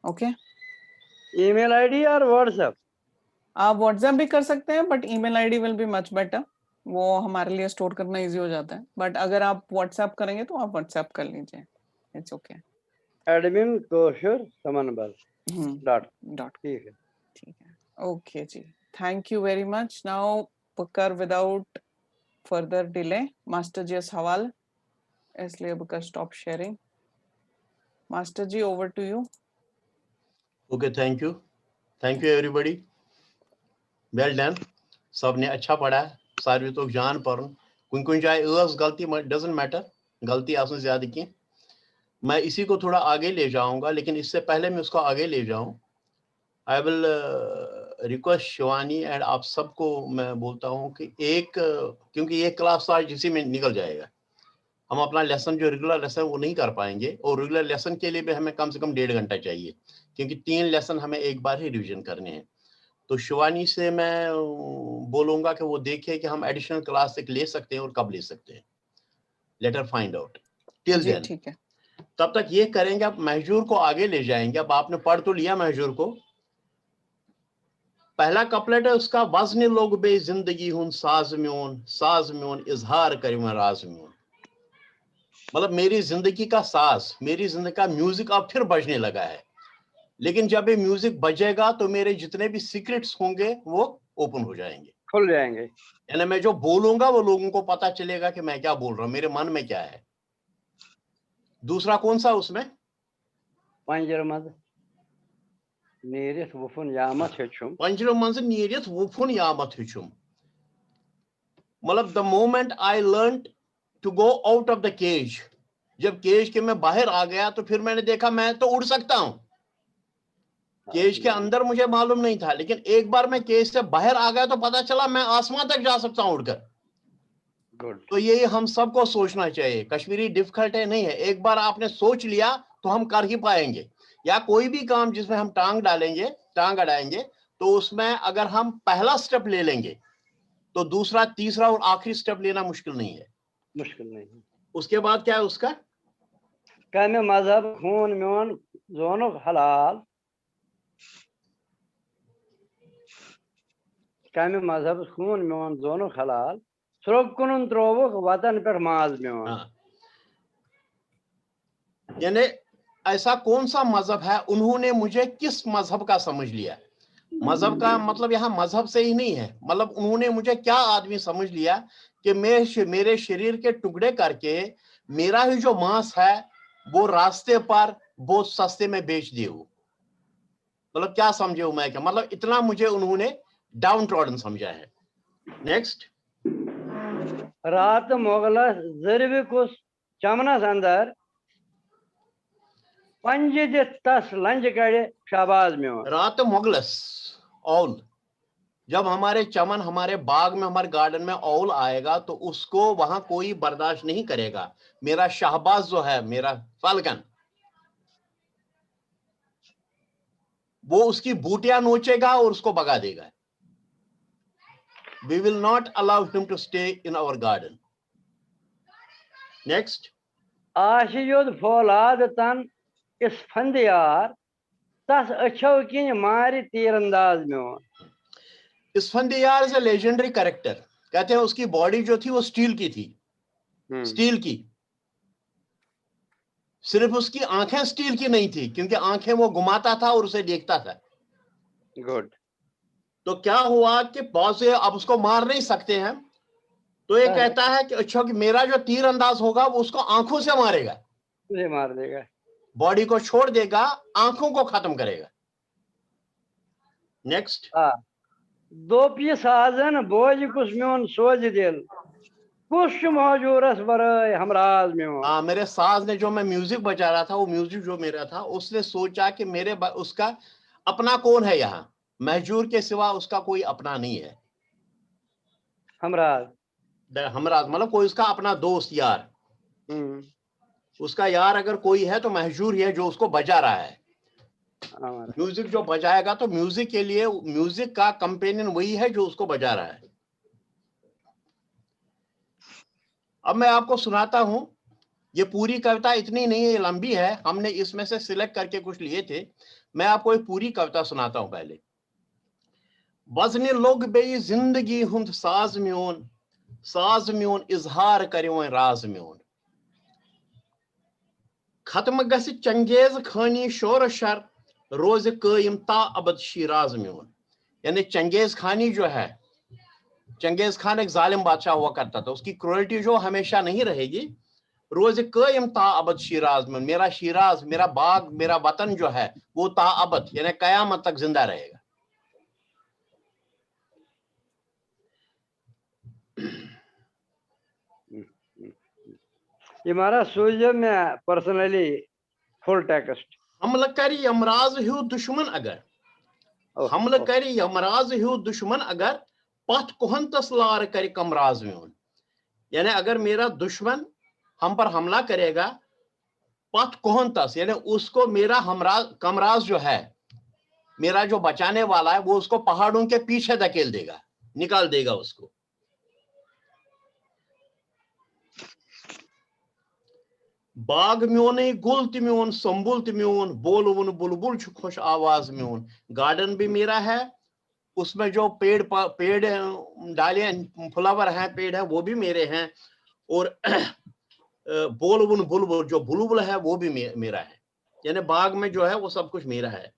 Okay. Email ID or WhatsApp? आप WhatsApp भी कर सकते हैं but email ID will be much better. वो हमारे लिए store करना easy हो जाता है. But अगर आप WhatsApp करेंगे तो आप WhatsApp कर लीजिए. It's okay. Admin Koshur Samanbal. Dot. ठीक है. Okay ji. Thank you very much. Now Bukar without further delay, Master जी सवाल इसलिए Bukar stop sharing. Master ji over to you. Okay, thank you everybody. Well done. सबने अच्छा पढ़ा. सारे तो जान पढ़न. कुछ जाए गलती doesn't matter. गलती आपने ज्यादा की. मैं इसी को थोड़ा आगे ले जाऊंगा लेकिन इससे पहले मैं उसको आगे ले जाऊं I will request Shivani and आप सबको मैं बोलता हूं कि क्योंकि ये क्लास आज इसी में निकल जाएगा. हम अपना लेसन जो रेगुलर लेसन वो नहीं कर पाएंगे और रेगुलर लेसन के लिए भी हमें कम से कम 1.5 घंटा चाहिए क्योंकि 3 लेसन हमें एक बार ही रिवीजन करने हैं. तो शिवानी से मैं बोलूंगा कि वो देखे कि हम एडिशनल क्लास एक ले सकते हैं और कब ले सकते हैं. Let us find out. Till then ठीक है. तब तक ये करेंगे. आप महजूर को आगे ले जाएंगे. अब आपने पढ़ तो लिया महजूर को. पहला कपलेट है उसका, वज़न लोग बे जिंदगी हुन साज म्योन इजहार करिम राज म्योन। मतलब मेरी जिंदगी का साज, मेरी जिंदगी का म्यूजिक अब फिर बजने लगा है, लेकिन जब ये म्यूजिक बजेगा तो मेरे जितने भी सीक्रेट्स होंगे वो ओपन हो जाएंगे, खुल जाएंगे। यानी मैं जो बोलूंगा वो लोगों को पता चलेगा कि मैं क्या बोल रहा हूं, मेरे मन में क्या है। दूसरा कौन सा उसमें? पंजर मज नीरित वुफुन यामत हिचुम। पंजर मज नीरित वुफुन यामत हिचुम, मतलब the moment I learn to go out of the cage, जब केज के मैं बाहर आ गया तो फिर मैंने देखा मैं तो उड़ सकता हूं। केज के अंदर मुझे मालूम नहीं था, लेकिन एक बार मैं केज से बाहर आ गया तो पता चला मैं आसमान तक जा सकता हूं उड़कर। तो ये हम सबको सोचना चाहिए। कश्मीरी डिफिकल्ट है नहीं है, एक बार आपने सोच लिया तो हम कर ही पाएंगे। या कोई भी काम जिसमें हम टांग अड़ाएंगे तो उसमें अगर हम पहला स्टेप ले लेंगे तो दूसरा, तीसरा और आखिरी स्टेप लेना मुश्किल नहीं है। मुश्किल नहीं। उसके बाद क्या है उसका? कम मजहब खून म्योन जोनुक हलाल, कम मजहब खून म्योन जोनुक हलाल, सुरग कुनुन त्रोवुक वतन पर माज म्योन। यानी ऐसा कौन सा मजहब है, उन्होंने मुझे किस मजहब का समझ लिया। मजहब का मतलब यहाँ मजहब से ही नहीं है, मतलब उन्होंने मुझे क्या आदमी समझ लिया कि मेरे शरीर के टुकड़े करके मेरा ही जो मांस है वो रास्ते पर बहुत सस्ते में बेच दिए वो। मतलब क्या समझे हो मैं क्या, मतलब इतना मुझे उन्होंने डाउन ट्रॉडन समझा है। नेक्स्ट, रात मोगलस जरबी कुस चमनस अंदर पंज तस लंज कड़े शाबाज म्योन। रात मोगलस औल, जब हमारे चमन, हमारे बाग में, हमारे गार्डन में औल आएगा तो उसको वहां कोई बर्दाश्त नहीं करेगा। मेरा शाहबाज जो है, मेरा फाल्कन, वो उसकी बूटियां नोचेगा और उसको भगा देगा। We will not allow him to stay in our garden. Next, आशियुद फौलाद तन इस फंदियार तस अच्छो किन मारी तीरंदाज म्योन। इसफंदियार इज अ लेजेंडरी कैरेक्टर। कहते हैं उसकी बॉडी जो थी वो स्टील की थी, स्टील की। सिर्फ उसकी आंखें स्टील की नहीं थी, क्योंकि आंखें वो घुमाता था और उसे देखता था। गुड। तो क्या हुआ कि बहुत से अब उसको मार नहीं सकते हैं, तो ये कहता है कि अच्छा कि मेरा जो तीर अंदाज होगा वो उसको आंखों से मारेगा, तुझे मार देगा, बॉडी को छोड़ देगा, आंखों को खत्म करेगा। नेक्स्ट, दो पी साजन बोझ कुछ म्योन सोच दिल कुछ मौजूरस बरय हमराज म्योन। हाँ, मेरे साज ने, जो मैं म्यूजिक बजा रहा था, वो म्यूजिक जो मेरा था, उसने सोचा कि उसका अपना कौन है यहाँ, महजूर के सिवा उसका कोई अपना नहीं है। हमराज मतलब कोई उसका अपना दोस्त यार, उसका यार अगर कोई है तो महजूर ही है जो उसको बजा रहा है। म्यूजिक जो बजाएगा तो म्यूजिक के लिए म्यूजिक का कंपेनियन वही है जो उसको बजा रहा है। अब मैं आपको सुनाता हूं, ये पूरी कविता इतनी नहीं है, ये लंबी है, हमने इसमें से सिलेक्ट करके कुछ लिए थे। मैं आपको एक पूरी कविता सुनाता हूं पहले। वज़न लोग बे जिंदगी हुंद साज म्योन इजहार करियो राज म्योन। खत्म गस चंगेज खानी शोर शर रोज कायम ता अबद शिराज म्योन। यानी चंगेज खानी जो है, चंगेज खान एक जालिम बादशाह हुआ करता था, उसकी क्रूरल्टी जो हमेशा नहीं रहेगी। रोज कायम ता अबद शिराज म्योन, मेरा शिराज, मेरा बाग, मेरा वतन जो है वो ता अबद यानी कयामत तक जिंदा रहेगा। ये हमारा सूर्य में पर्सनली फुल टेक्स्ट। हमला करी यमराज हु दुश्मन अगर, हमला करी यमराज हु दुश्मन अगर पथ कोहन तसलार करी कमराज म्योन। यानी अगर मेरा दुश्मन हम पर हमला करेगा, पथ कोहन तस यानी उसको मेरा हमराज, कमराज जो है, मेरा जो बचाने वाला है, वो उसको पहाड़ों के पीछे धकेल देगा, निकाल देगा उसको। बाग म्योन गुल म्योन संबुल म्योन बोलवन बुलबुल खुश आवाज म्योन। गार्डन भी मेरा है उसमें जो पेड़ डालियां फ्लावर हैं, पेड़ है, वो भी मेरे हैं, और बोलबुल बुलबुल जो बुलबुल है वो भी मेरा है। यानी बाग में जो है वो सब कुछ मेरा है।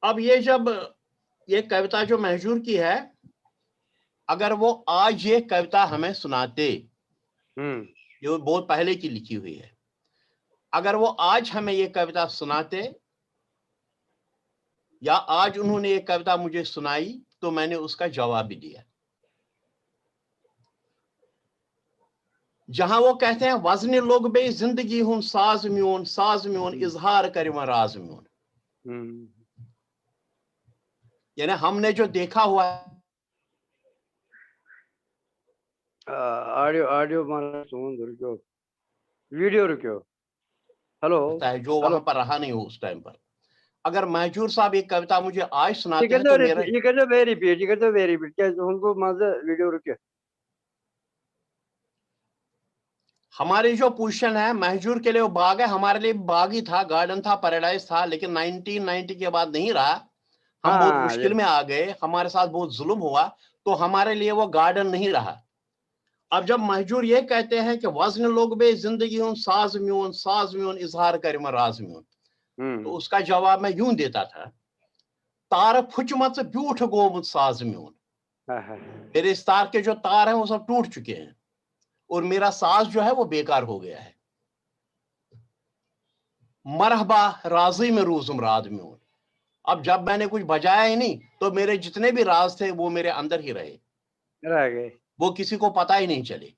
अब ये जब ये कविता जो महजूर की है, अगर वो आज ये कविता हमें सुनाते, ये बहुत पहले की लिखी हुई है, अगर वो आज हमें ये कविता सुनाते या आज उन्होंने ये कविता मुझे सुनाई तो मैंने उसका जवाब भी दिया। जहां वो कहते हैं वजन लोग बे जिंदगी हूं साज म्योन इजहार करिमा राज म्योन, यानी हमने जो देखा हुआ ऑडियो मारा सुन रुको, वीडियो रुको, हेलो जो वहां पर रहा नहीं हो उस टाइम पर। अगर महजूर साहब ये कविता मुझे आज सुनाते हैं तो मेरा ये कर दो वेरी रिपीट क्या उनको मजा वीडियो रुके। हमारी जो पोजीशन है महजूर के लिए वो बाग है, हमारे लिए बाग ही था, गार्डन था, पैराडाइज था, लेकिन 1990 के बाद नहीं रहा। हम बहुत मुश्किल में आ गए, हमारे साथ बहुत जुल्म हुआ, तो हमारे लिए वो गार्डन नहीं रहा। अब जब महजूर ये कहते हैं कि वजन लोग बे जिंदगी हूं साज म्योन इजहार करिमा राज म्योन, तो उसका जवाब मैं यूं देता था, तार फुचमत ब्यूठ गोमुत साज म्योन, मेरे इस तार के जो तार हैं वो सब टूट चुके हैं और मेरा साज जो है वो बेकार हो गया है। मरहबा राजी में रूजुम राज म्योन, अब जब मैंने कुछ बजाया ही नहीं तो मेरे जितने भी राज थे वो मेरे अंदर ही रह गए, वो किसी को पता ही नहीं चले,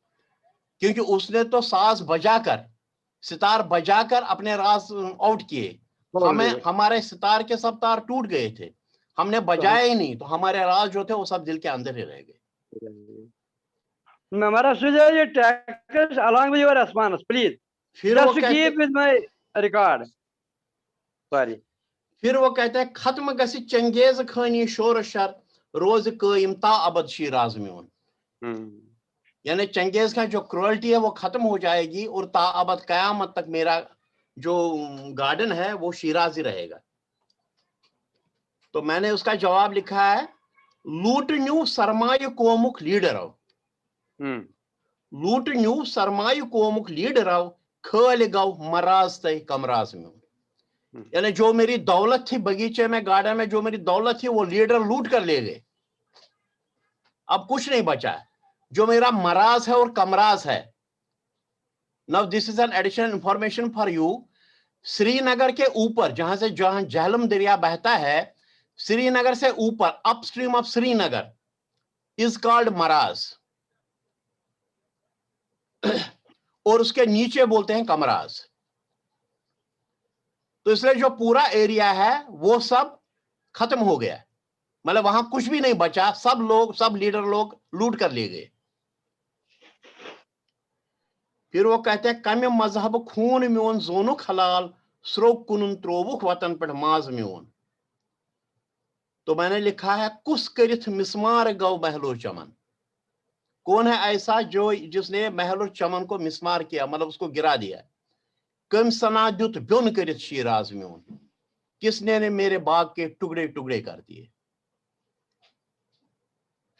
क्योंकि उसने तो साज बजाकर, सितार बजाकर अपने राज आउट किए। हमारे सितार के सब तार टूट गए थे, हमने बजाया ही नहीं, तो हमारे राज जो थे वो सब दिल के अंदर ही रह गए। हमारा सुझाव ये tax along with your response please just to keep with my record sorry। फिर वो कहते हैं खत्म गसी चंगेज खानी शोर शर रोज कायम ता अबद शिराज म्योन, यानी चंगेज का जो क्रूअल्टी है वो खत्म हो जाएगी और ता अबद कयामत तक मेरा जो गार्डन है वो शिराज ही रहेगा। तो मैंने उसका जवाब लिखा है, लूट न्यू सरमाय कोमुख लीडर आओ, लूट न्यू सरमाय कोमुख लीडर आओ खल गौ मराज तय कमराज में, यानी जो मेरी दौलत थी बगीचे में, गार्डन में जो मेरी दौलत थी वो लीडर लूट कर ले गए, अब कुछ नहीं बचा। जो मेरा मराज है और कमराज है, now this is an additional information for you, Srinagar के ऊपर जहां झेलम दरिया बहता है, श्रीनगर से ऊपर upstream of Srinagar is called Maraz और उसके नीचे बोलते हैं कमराज। तो इसलिए जो पूरा एरिया है वो सब खत्म हो गया, मतलब वहां कुछ भी नहीं बचा, सब लीडर लोग लूट कर ले गए। फिर वो कहते हैं कम मजहब खून म्योन जोनुक हलाल स्रोक कुन त्रोवुक वतन पर माज म्योन, तो मैंने लिखा है कुस करिथ मिसमार गौ महलो चमन, कौन है ऐसा जो जिसने महलो चमन को मिसमार किया, मतलब उसको गिरा दिया। कम सना दुत ब्योन करिथ शिराज म्योन, किसने ने मेरे बाग के टुकड़े टुकड़े कर दिए।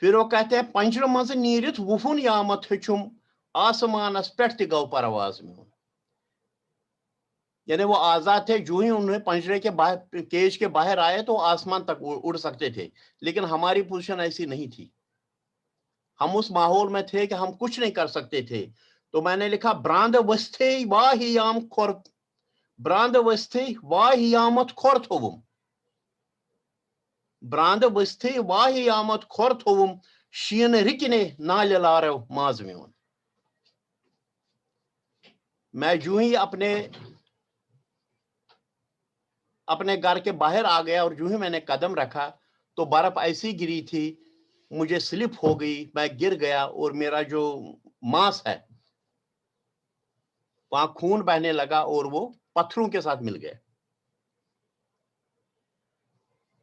फिर वो कहते हैं पंजर मज नीरित वुफुन यामत हचुम आसमानस पेट गौ परवाज म्योन, यानी वो आजाद थे, जो ही उन्हें पंजरे के बाहर, केज के बाहर आए तो आसमान तक उड़ सकते थे, लेकिन हमारी पोजीशन ऐसी नहीं थी, हम उस माहौल में थे कि हम कुछ नहीं कर सकते थे। तो मैंने लिखा ब्रांद वस्ते वाहियाम खोर, ब्रांद वस्ते वाहियामत खोर थोवुम, ब्रांद वस्ते वाहियामत खोर थोवुम शीन रिकने नाल लारो माज म्योन, मैं जो ही अपने घर के बाहर आ गया और जो ही मैंने कदम रखा तो बर्फ ऐसी गिरी थी, मुझे स्लिप हो गई, मैं गिर गया और मेरा जो मांस है वहां खून बहने लगा और वो पत्थरों के साथ मिल गया।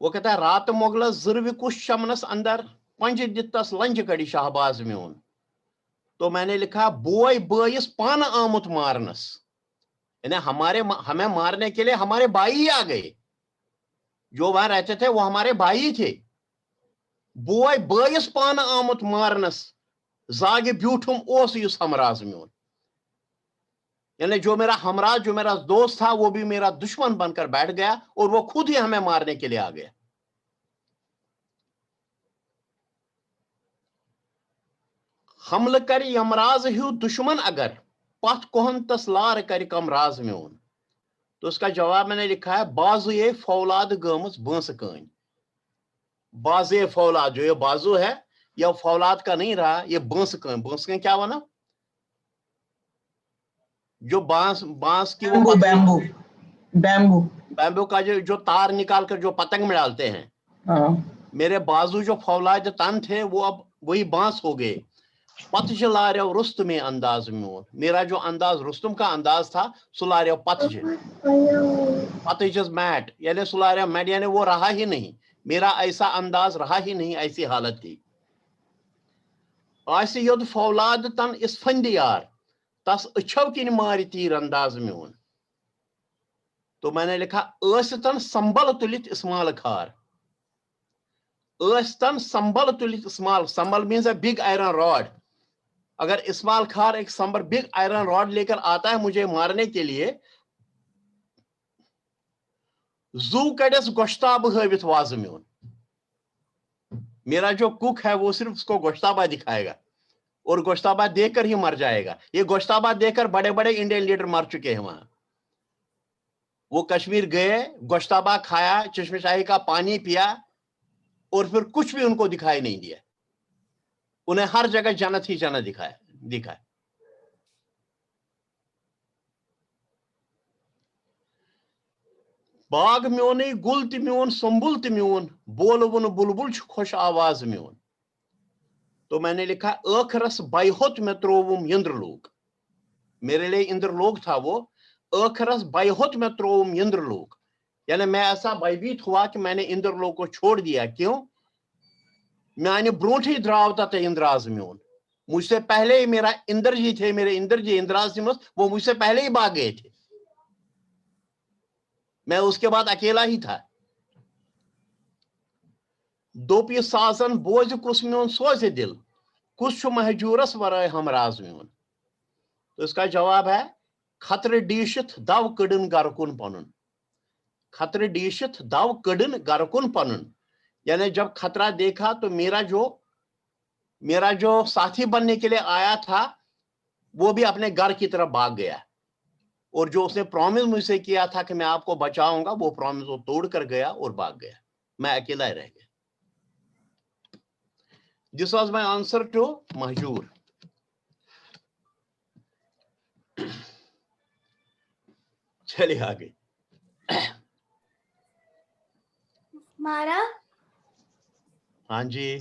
वो कहता है रात मोगल जुर्व कुछ शमनस अंदर पंज दितस लंज कड़ी शाहबाज म्योन, तो मैंने लिखा बोय बयस पान आमुत मारनस, यानी हमें मारने के लिए हमारे भाई ही आ गए, जो वहां रहते थे वो हमारे भाई थे। बोय बयस पान आमुत मारनस जागे ब्यूठुम ओस युस हमराज म्योन, यानी जो मेरा हमराज, जो मेरा दोस्त था, वो भी मेरा दुश्मन बनकर बैठ गया और वो खुद ही हमें मारने के लिए आ गया। हमल कर यमराज हूं दुश्मन अगर पथ कोहन तस लार कर कमराज म्योन। तो उसका जवाब मैंने लिखा है बाजू ये फौलाद गमस बंस कन। बाजे फौलाद, जो ये बाजू है यह फौलाद का नहीं रहा, ये बंस कन। बंस कन क्या बना? जो बांस की वो बैम्बू बैम्बू बैम्बू का जो तार निकाल कर जो पतंग में डालते हैं। मेरे बाजू जो फौलाद तन थे वो अब वही बांस हो गए। पतज लार्यो रुस्तम अंदाज में, मेरा जो अंदाज रुस्तम का अंदाज था सुलार्यो पतज। पतज मैट यानी सुलार्यो मैट, यानी वो रहा ही नहीं, मेरा ऐसा अंदाज रहा ही नहीं, ऐसी हालत थी। आस योद फौलाद तन इस फंदियार तस अच्छव किन मार तीर अंदाज में। तो मैंने लिखा तन संबल तुलित इस्माल खार। तन संबल तुलित इस्माल, संबल means a big iron rod. अगर इस्माल खार एक संबर बिग आयरन रॉड लेकर आता है मुझे मारने के लिए, जू कड़स गोश्ताब हवित वाज म्योन, मेरा जो कुक है वो सिर्फ उसको गोश्ताबा दिखाएगा और गोश्ताबा देकर ही मर जाएगा। ये गोश्ताबा देकर बड़े बड़े इंडियन लीडर मर चुके हैं वहां। वो कश्मीर गए, गोश्ताबा खाया, चश्मशाही का पानी पिया और फिर कुछ भी उनको दिखाई नहीं दिया। उन्हें हर जगह जन्नत ही जन्नत दिखाया। बाग म्योन गुल त्योन संबुल त्योन बोलवन बुलबुल खुश आवाज म्योन। तो मैंने लिखा अखरस बायहोत में त्रोवुम इंद्रलोक, मेरे लिए इंद्रलोक था वो। अखरस बायहोत में त्रोवुम इंद्रलोक, यानी मैं ऐसा भयभीत हुआ कि मैंने इंद्रलोक को छोड़ दिया। क्यों? मैं ब्रोठ ही द्राव था इंद्राज म्योन, मुझसे पहले ही मेरा इंद्र जी थे, मेरे इंद्र जी इंद्राज वो मुझसे पहले ही भाग गए थे, मैं उसके बाद अकेला ही था। दोपी साजन बोझ कुस म्योन सोज दिल कुछ महजूरस वराय हमराज म्योन। तो इसका जवाब है खतर डीशित दव कड़न गरकुन पनुन। खतर डीशित दव कड़न गरकुन पनुन, यानी जब खतरा देखा तो मेरा जो साथी बनने के लिए आया था वो भी अपने घर की तरफ भाग गया, और जो उसने प्रॉमिस मुझसे किया था कि मैं आपको बचाऊंगा, वो प्रॉमिस वो तोड़ कर गया और भाग गया। मैं अकेला रह गया। This was my answer to Mahjoor. चलिए आगे। मारा हाँ जी,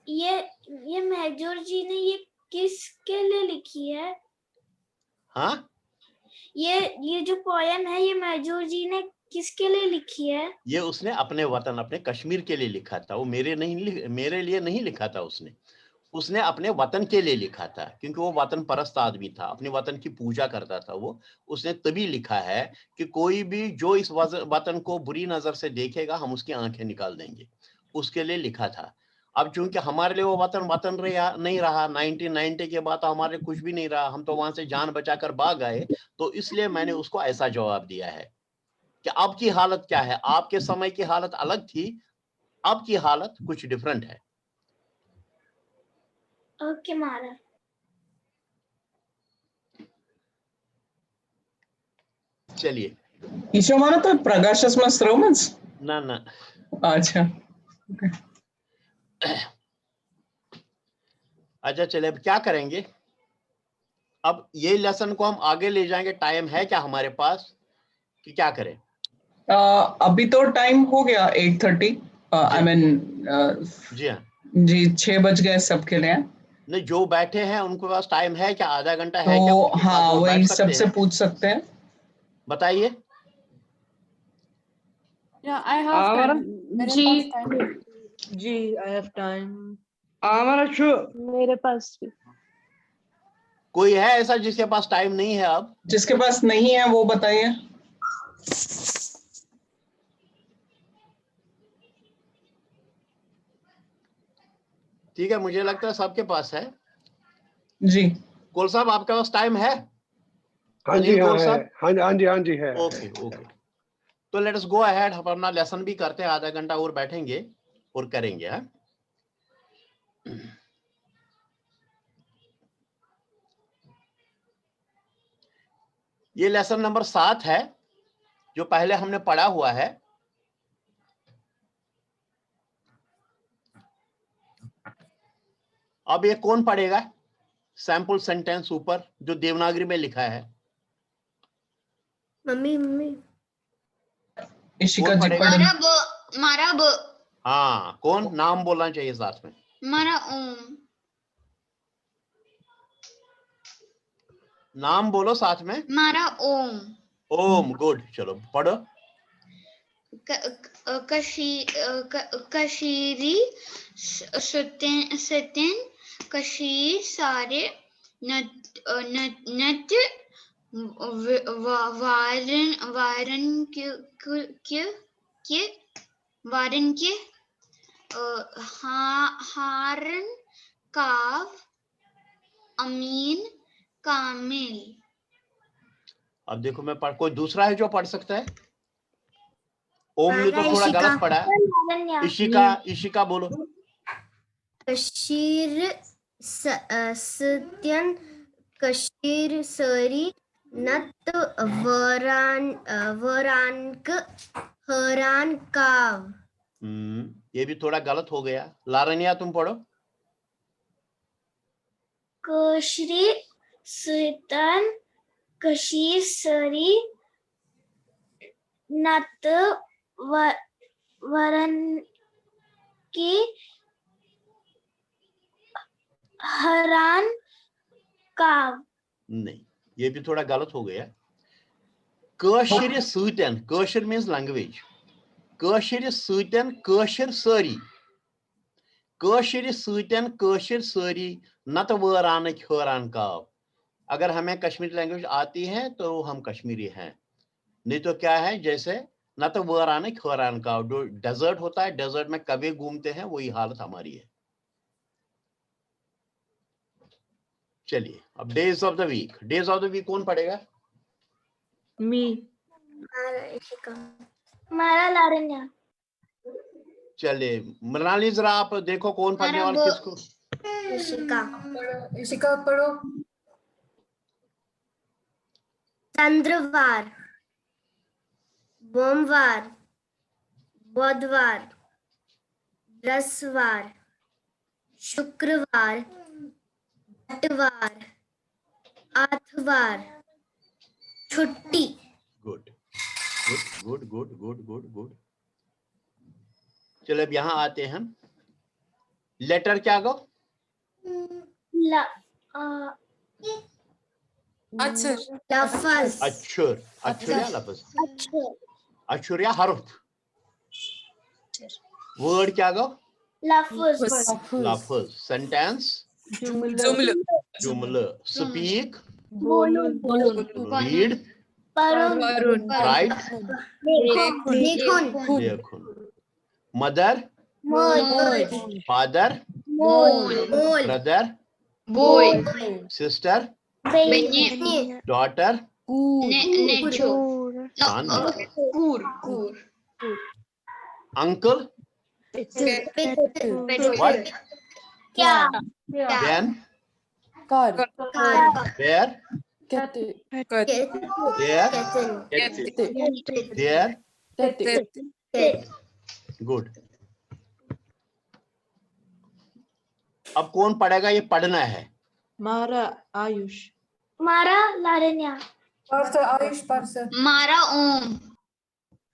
ये महजूर जी ने ये किसके लिए लिखी है? हाँ, ये जो पोयम है ये महजूर जी ने किसके लिए लिखी है? ये उसने अपने वतन, अपने कश्मीर के लिए लिखा था। वो मेरे लिए नहीं लिखा था। उसने अपने वतन के लिए लिखा था, क्योंकि वो वतन परस्त आदमी था, अपने वतन की पूजा करता था वो। उसने तभी लिखा है कि कोई भी जो इस वतन को बुरी नजर से देखेगा हम उसकी आंखें निकाल देंगे, उसके लिए लिखा था। अब चूंकि हमारे लिए वो वतन नहीं रहा, 1990 के बाद हमारे कुछ भी नहीं रहा, हम तो वहां से जान बचाकर भाग आए, तो इसलिए मैंने उसको ऐसा जवाब दिया है कि अब की हालत क्या है। आपके समय की हालत अलग थी, अब की हालत कुछ डिफरेंट है। ओके मारा। चलिए। ईशो मारा तो प्रकाशस में श्रोमन्स ना। अच्छा अच्छा, चलिए अब क्या करेंगे? अब ये लेसन को हम आगे ले जाएंगे। टाइम है क्या हमारे पास कि क्या करें? अभी तो टाइम हो गया 8:30। आई मीन जी हाँ जी 6 बज गए सबके लिए। नहीं, जो बैठे हैं उनके पास टाइम है क्या? आधा घंटा है तो क्या? उसके हाँ, बाद वो वही बैठ सकते सबसे हैं? पूछ सकते हैं। बताइए। Yeah, I have time. मेरे जी पास time है। जी आई हैव टाइम। मेरे पास भी। कोई है ऐसा जिसके पास टाइम नहीं है? अब जिसके पास नहीं है वो बताइए। ठीक है, मुझे लगता है सबके पास है जी। कोल साहब, आपके पास टाइम है? हाँ जी, हाँ है, हाँ जी है। ओके ओके, तो लेट अस गो अहेड, हम अपना लेसन भी करते हैं, आधा घंटा और बैठेंगे और करेंगे। हाँ, ये लेसन नंबर 7 है जो पहले हमने पढ़ा हुआ है। अब ये कौन पढ़ेगा सैंपल सेंटेंस ऊपर जो देवनागरी में लिखा है? मम्मी इशिका जी पढ़ेंगे। मारा ब। हाँ, कौन? नाम बोलना चाहिए साथ में। मारा ओम। नाम बोलो साथ में। मारा ओम। ओम, गुड, चलो पढ़ो। कशीरी सत्यन कशीर सारे नत वारन के हारन काव अमीन कामिल। अब देखो मैं पढ़, कोई दूसरा है जो पढ़ सकता है? ओम ने तो थोड़ा गलत पढ़ा। इशिका बोलो। कशीर सत्यन कशीर सरी नत वरानक हरान काव। ये भी थोड़ा गलत हो गया। लारनिया तुम पढ़ो। कशरी सत्यन कशीर सरी नत वरन की हरान काव। नहीं, ये भी थोड़ा गलत हो गया। कशिर सूतन, कशिर मीन्स लैंग्वेज। कशिर सूतन कशिर सारी, कशिर सूतन कशिर सारी नत वरान हरान काव। अगर हमें कश्मीरी लैंग्वेज आती है तो हम कश्मीरी हैं, नहीं तो क्या है, जैसे न तो वरान हरान काव, जो डेजर्ट होता है, डेजर्ट में कभी घूमते हैं, वही हालत हमारी है। चलिए अब days of the week. Days of the week कौन पढ़ेगा? मारा लारन्या। चलिए मृणाली, जरा आप देखो कौन पढ़ने वाला, किसको? इशिका पढ़ो। चंद्रवार, सोमवार, बुधवार, बृहस्पतिवार, शुक्रवार, बुधवार, आठवार, छुट्टी। Good good good good good good. चलो अब यहाँ आते हैं। लेटर क्या गो? लफ्ज। अक्षर, अक्षर या लफ्ज? अक्षर या हर्फ? वर्ड क्या गो? लफ्ज। लफ्ज। सेंटेंस? जुमला। स्पीक, रीड, राइट, देखुन। Mother, father, brother, sister, daughter, son, uncle, what, then, where, there, good. अब कौन पढ़ेगा? ये पढ़ना है। मारा आयुष। मारा लारन्या। आयुष परसर। मारा ओम।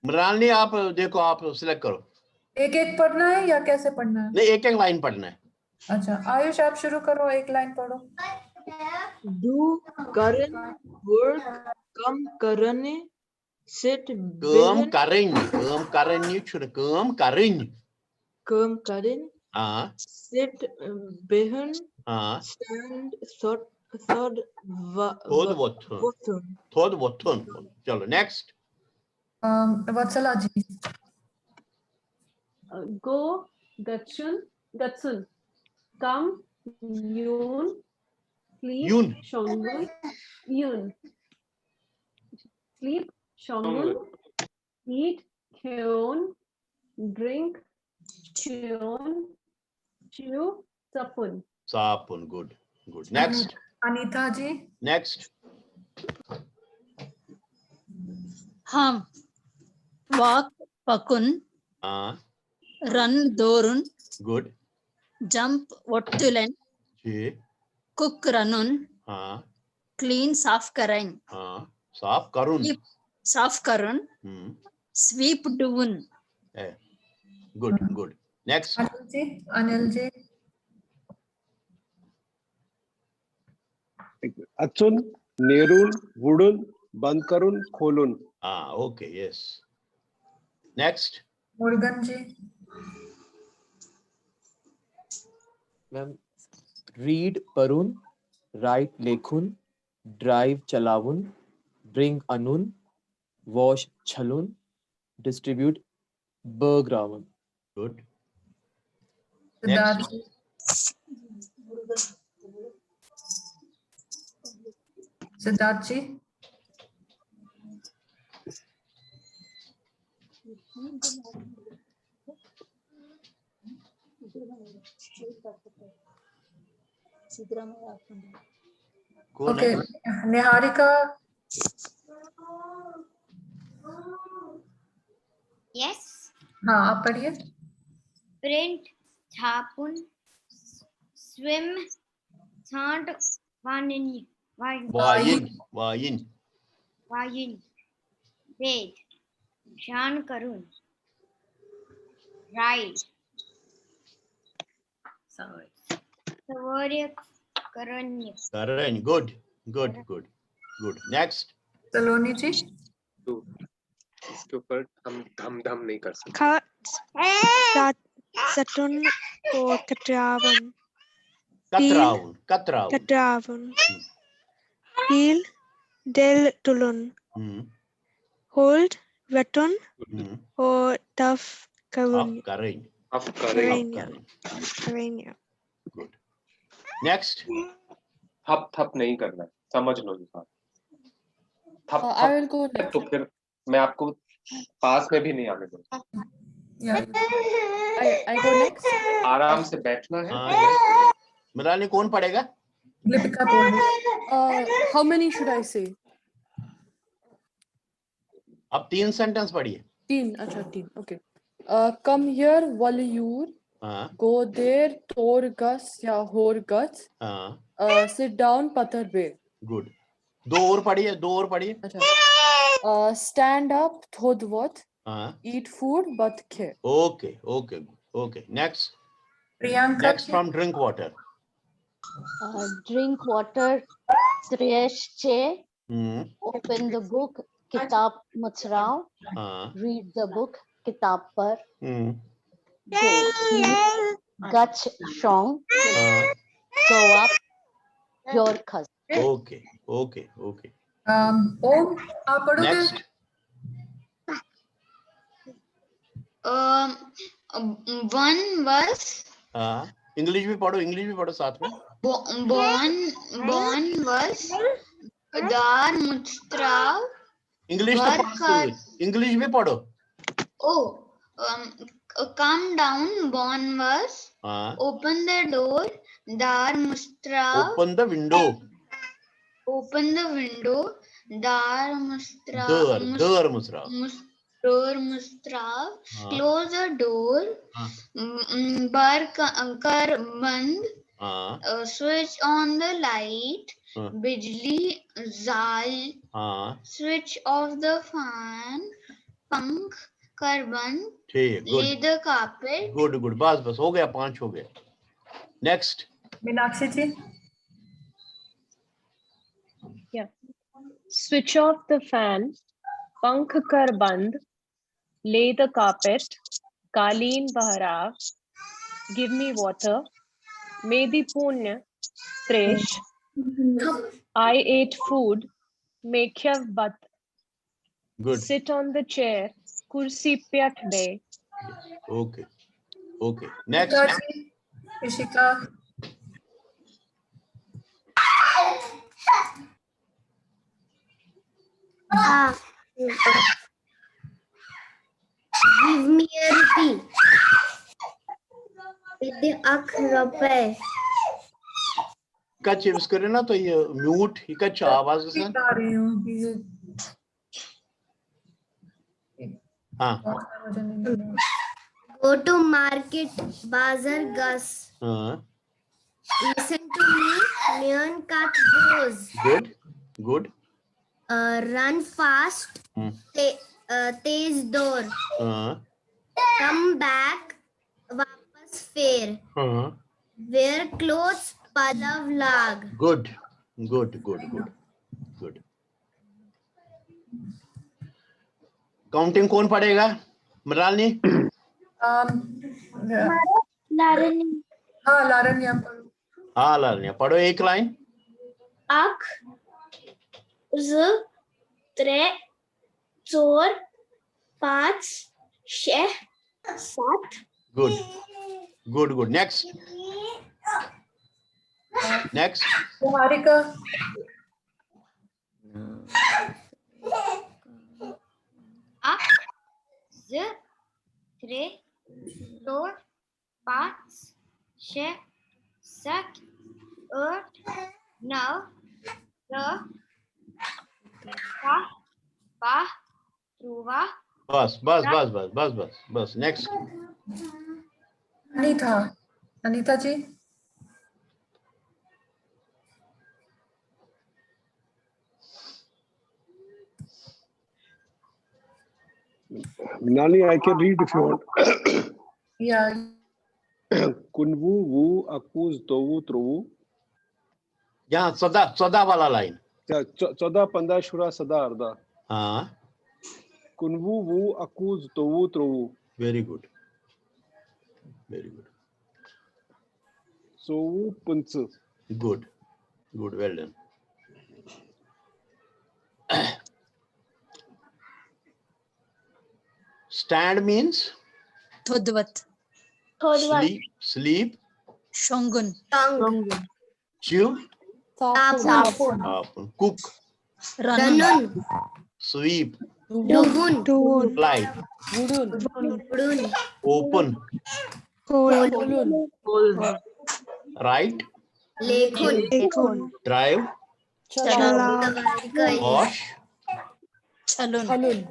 मृणालिनी आप देखो, आप सिलेक्ट करो। एक एक पढ़ना है या कैसे पढ़ना है? नहीं, एक एक लाइन पढ़ना है। अच्छा आयुष आप शुरू करो, एक लाइन पढ़ो। डू करन वर्क कम करने सिट काम करनी छुड़ काम करें। हाँ। सिट बेहन। हाँ। स्टैंड थोड वोथुन। चलो नेक्स्ट। वत्सला जी। गो गत्सुन Come, Yoon, sleep, Yoon. Shongun, Yoon. Sleep, Shongun, eat, Kyeon, drink, Cheon, chew, Sapun. Sapun, good. Good. Next. Anita ji. Next. Ham. Walk, Pakun. Run, Dorun. Good. Jump, Ottulen. Ji. Cook, Ranun. Clean, Saaf Karain. Saaf Karun. Sweep, Saaf Karun. Sweep, Duvun. Good, good. Next. Anil ji. Achun, Nerun, Wudun, Bandkarun, Kholun. Okay, yes. Next. Morgan ji. Ma'am, read Parun, write Lekhun, drive Chalavun, bring Anun, wash Chalun, distribute Bergravan. Good. Siddharth ji. Siddharth ji. Okay, Niharika. Yes. हाँ आप पढ़िए. Print, छापुन, swim, छांट, वानिन, wine. वेद, शान करुण, ride, सवर्य करण्य. Karan, good. Good, good. Good. Next. सलोनी जी. इसके ऊपर हम धम नहीं कर सकते. Cut, Satun or Katravan. Katravan. Heel, Del Tulun. Hold, Vetun or Tough Karun. Karania. Good. Next. थप नहीं करना, समझ लो जी साहब. I will go next. तो फिर मैं आपको पास में भी नहीं आने दूंगा. I go next. आराम से बैठना है. मिरानी कौन पढ़ेगा? How many should I say? अब 3 सेंटेंस पढ़िए. 3. अच्छा 3. Okay. Come here, Waliyur. Go there, Torgus या Horgus. Sit down, Pathar. Good. 2 और पढ़िए. अच्छा. Stand up, Thodwat. Eat food, but care. Okay. Next. Priyanka. Next from drink water. Drink water, Triyashche. Open the book, Kitab Mutsrao. Read the book, Kitab Par. Gach Shong. Go up, your cousin. Okay. Om आप पढ़ोगे. Next. One was English भी पढ़ो साथ में. born was Dar Mutsrav. English भी पढ़ो. Come down, born was. Open the door, Dar Mustrav. Open the window. Dar Mustrav. Door Mustrav. Close the door. Bar kar band. Switch on the light. Bijli zal. Switch off the fan. Pank kar band. Lay the carpet. Good. बस हो गया. 5 हो गए. Next. Meenakshi ji. Yeah. Switch off the fan. Pank kar band. Lay the carpet. Kaleen baharav. Give me water. Medi punya. Tresh. I ate food. Mekyav bat. Good. Sit on the chair. Kursi pyat be. Okay. Next. Ishika. Give me a rupee. With ₹1 Kutch इस करे ना तो ये mute ही कच्छ आवाज से आ रही हूँ कि हाँ Go to market, bazar gus. हाँ Listen to me, Leon cut goes. good Run fast, तेज दौड़. Come back, वापस फेर. Wear clothes, पलव लाग. good काउंटिंग कौन पढ़ेगा? मृणालिनी लारनी. हाँ लारण्या पढ़ो. हाँ लारण्या पढ़ो एक line. Ak, z, 3, 4, 5, 6, 7. Good. Next. Harika. Ak, z, 3, 4, 5, 6, 7, 8, 9, 10, 11, बस next. Anita ji. Nani, I can read if you want. Yeah. Kunvu, wu, akuz, tovu, trovu. यहाँ सदा वाला लाइन. 14, 15, shura, sada, arda. हाँ. Kunvu, wu, akuz, tovu, trovu. Very good. Sovu, punsu. Good, well done. Stand means Thodvat. Sleep. Shongun. Chew. Tapun. Cook. Ranun. Sweep. Duvun. Fly. Budun. Open. Write. Lekhun. Drive. Wash. Chalun.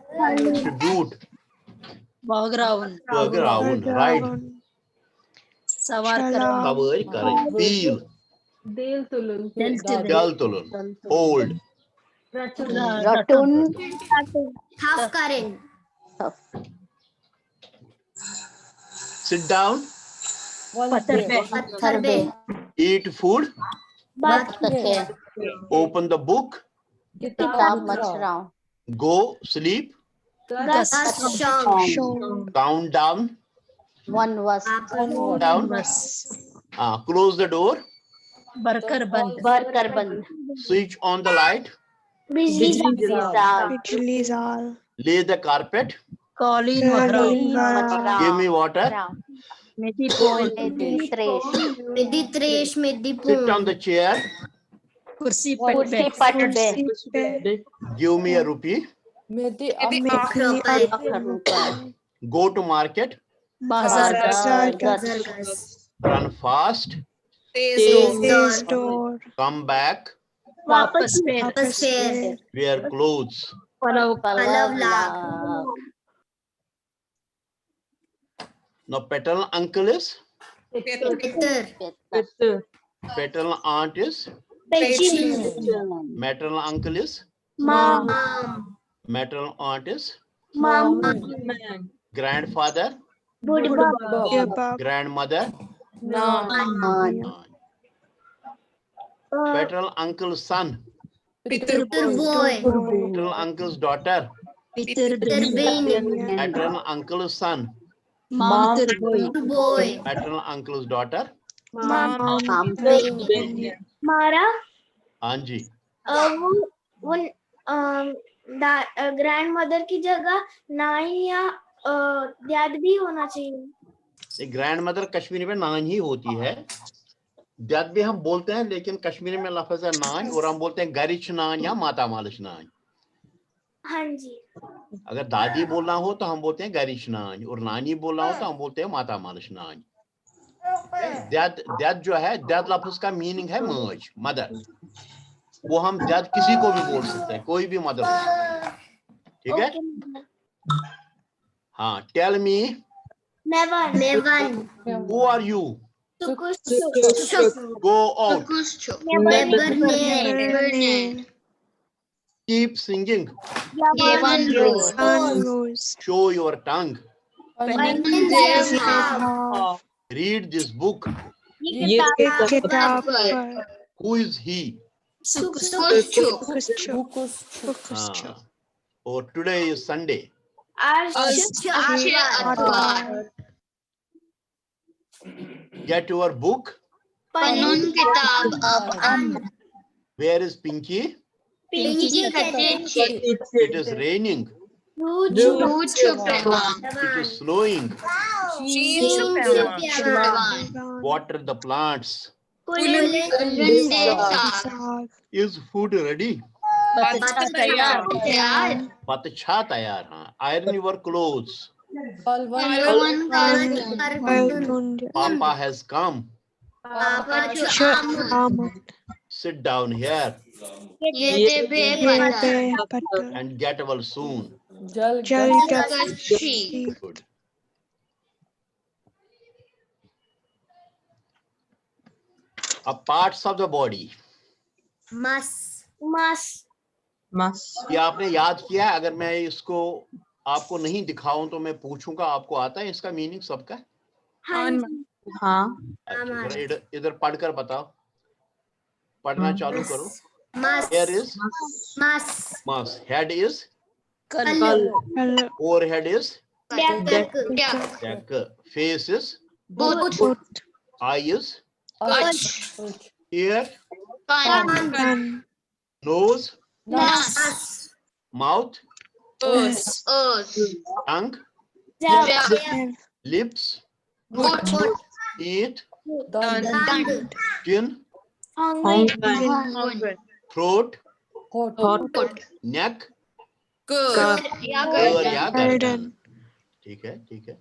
Shoot. Bagraun. Ride. Sawar karan. Feel. Del tulun. Dal tulun. Hold. Ratun. Half current. Sit down. Patharbe. Eat food. Batkake. Open the book. Kitab Machra. Go sleep. Shong. Count down. One was. Down. Close the door. Barkar band. Switch on the light. Bijli Zal. Lay the carpet. Colleen Give me water. Medi tresh. Sit on the chair. Kursi Patbe. Give me a rupee. Go to market. Run fast. Come back. Wear clothes. Now paternal uncle is? Paternal aunt is? Maternal uncle is? Mom. Maternal aunt is? Mom. Grandfather? Grandmother? Paternal uncle's son? Boy. Paternal uncle's daughter? Maternal uncle's son? Boy. Maternal uncle's daughter? Mara. हाँ जी. वो grandmother की जगह नानी या dad भी होना चाहिए. Grand mother Kashmiri में नान ही होती है. डैड भी हम बोलते हैं लेकिन कश्मीरी में लफ्ज है नान और हम बोलते हैं गरिच नान या माता मालिश नान. हाँ जी। अगर दादी बोलना हो तो हम बोलते हैं गरिश नानी, और नानी बोलना हो तो हम बोलते हैं माता मालिश नानी। दद जो है, दद लफ्ज का मीनिंग है मज, मदर। वो हम दद किसी को भी बोल सकते हैं, कोई भी मदर हो सकता है, ठीक है? हाँ, tell me, who are you? Go out. Keep singing. Show your tongue. Read this book. Who is he? Oh, today is Sunday. Get your book. Where is Pinky? It is raining. It is snowing. Water the plants. Is food ready? Patcha tayar. Iron your clothes. Papa has come. Sit down here and get well soon. Good. Parts of the body. ये आपने याद किया है? अगर मैं इसको आपको नहीं दिखाऊं तो मैं पूछूंगा, आपको आता है इसका मीनिंग सबका? हाँ। अच्छा, इधर पढ़कर बताओ, पढ़ना चालू करो। Hair is mass. Head is forehead is neck. Face is eye is ear, nose, mouth, tongue, lips, teeth, chin, throat, neck, गर्दन। ठीक है, ठीक है।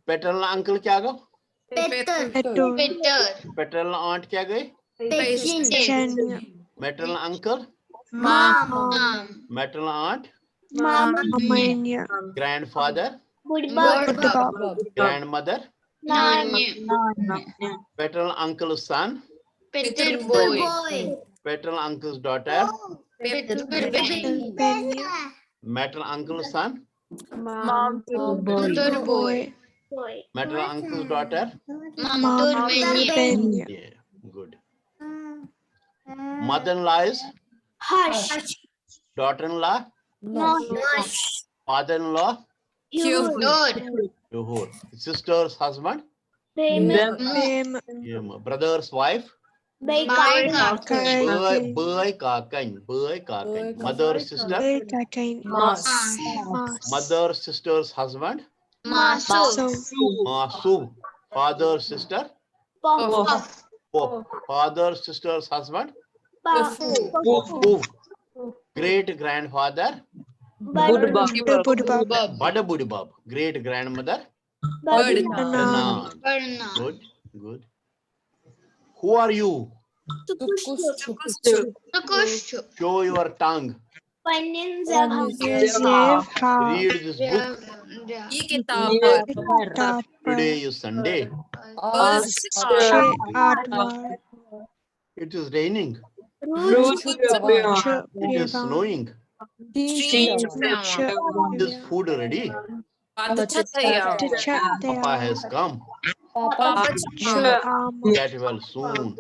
पैटर्नल अंकल क्या गो? पैटर्नल आंट क्या गई? Maternal uncle? Maternal aunt? Grandfather? Grandmother? Paternal uncle son? Paternal uncle's daughter? Maternal uncle's son? boy. Maternal uncle's daughter? Yeah, good. Mother-in-law is? Daughter-in-law? Father-in-law? Yuhur. Sister's husband? Brother's wife? Boy kakan. Mother sister? Mother sister's husband? Masu. Father sister? Father sister's husband? Great grandfather? Budabudibab. Great grandmother? Good, good. Who are you? Show your tongue. Read this book. Today is Sunday. It is raining. It is snowing. Is food ready? Papa has come. Get well soon.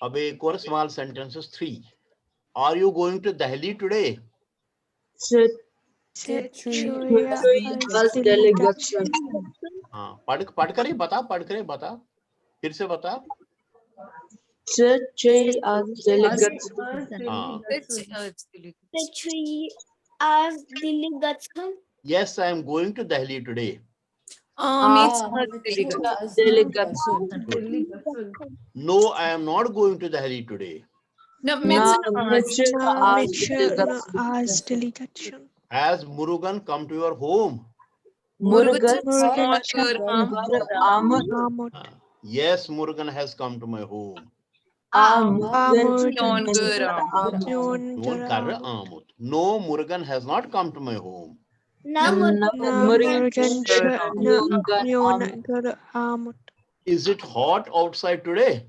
अब एक और small sentences 3. Are you going to Delhi today? हाँ, पढ़ कर ही बता, फिर से बता। Yes, I am going to Delhi today. Means delegation. No, I am not going to Delhi today. No, means as delegation. Has Murugan come to your home? Yes, Murugan has come to my home. No, Murugan has not come to my home. Is it hot outside today?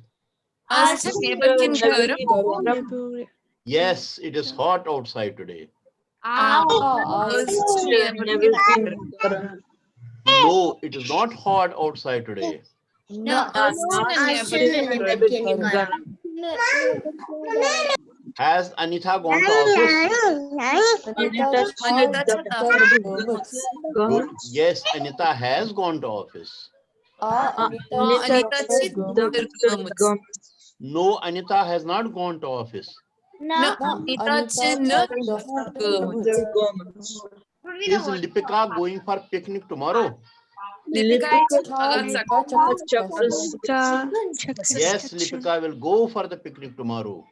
Yes, it is hot outside today. No, it is not hot outside today. Has Anita gone to office? Good. Yes, Anita has gone to office. No, Anita has not gone to office. Is Lipika going for picnic tomorrow? Yes, Lipika will go for the picnic tomorrow.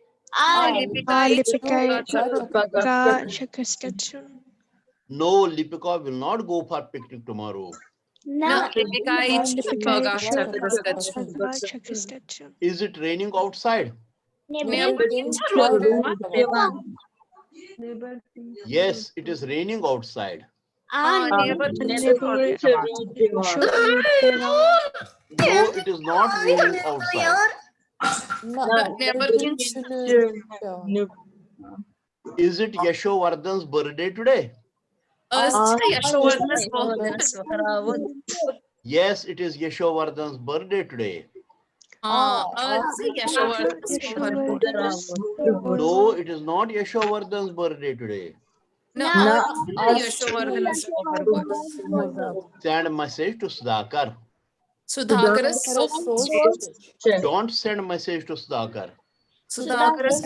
No, Lipika will not go for picnic tomorrow. Is it raining outside? Yes, it is raining outside. No, it is not raining outside. Is it Yashovardhan's birthday today? Yes, it is Yashovardhan's birthday today. No, it is not Yashovardhan's birthday today. Send a message to Sudhakar. Sudhakar is so stage. Don't send a message to Sudhakar. Sudhakar is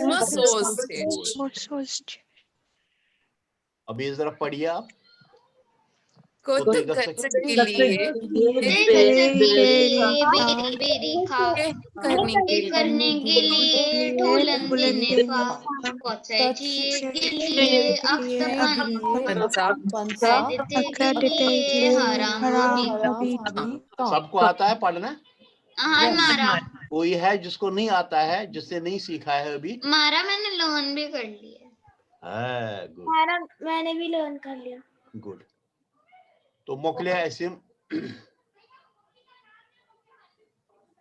so stage. अभी जरा पढ़िए आप. करने के लिए ढोलन देने सबको आता है पढ़ना? मारा कोई है जिसको नहीं आता है, जिससे नहीं सीखा है अभी? मारा मैंने लर्न भी कर लिया. गुड. मारा मैंने भी लर्न कर लिया. गुड. तो मोकले ऐसे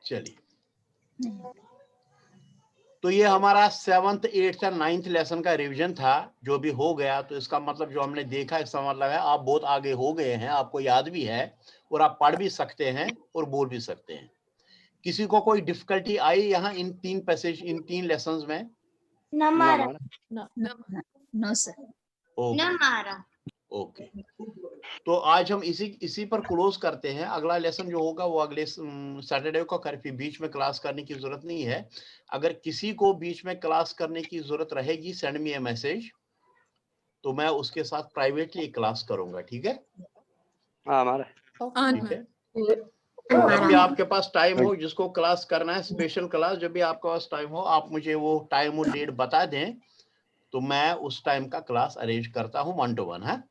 चलिए. तो ये हमारा 7th 8th और 9th लेसन का रिवीजन था, जो भी हो गया. तो इसका मतलब जो हमने देखा, इसका मतलब है आप बहुत आगे हो गए हैं, आपको याद भी है और आप पढ़ भी सकते हैं और बोल भी सकते हैं. किसी को कोई डिफिकल्टी आई यहाँ इन 3 पैसेज, इन 3 लेसन्स में? ना मारा. No sir. ना मारा. ओके. तो आज हम इसी पर क्लोज करते हैं. अगला लेसन जो होगा वो अगले सैटरडे को करके बीच में क्लास करने की जरूरत नहीं है. अगर किसी को बीच में क्लास करने की जरूरत रहेगी, सेंड मी ए मैसेज, तो मैं उसके साथ प्राइवेटली क्लास करूंगा. ठीक है? ठीक है. जब भी आपके पास टाइम हो, जिसको क्लास करना है, स्पेशल क्लास, जब भी आपके पास टाइम हो, आप मुझे वो टाइम और डेट बता दें, तो मैं उस टाइम का क्लास अरेंज करता हूँ 1-to-1. है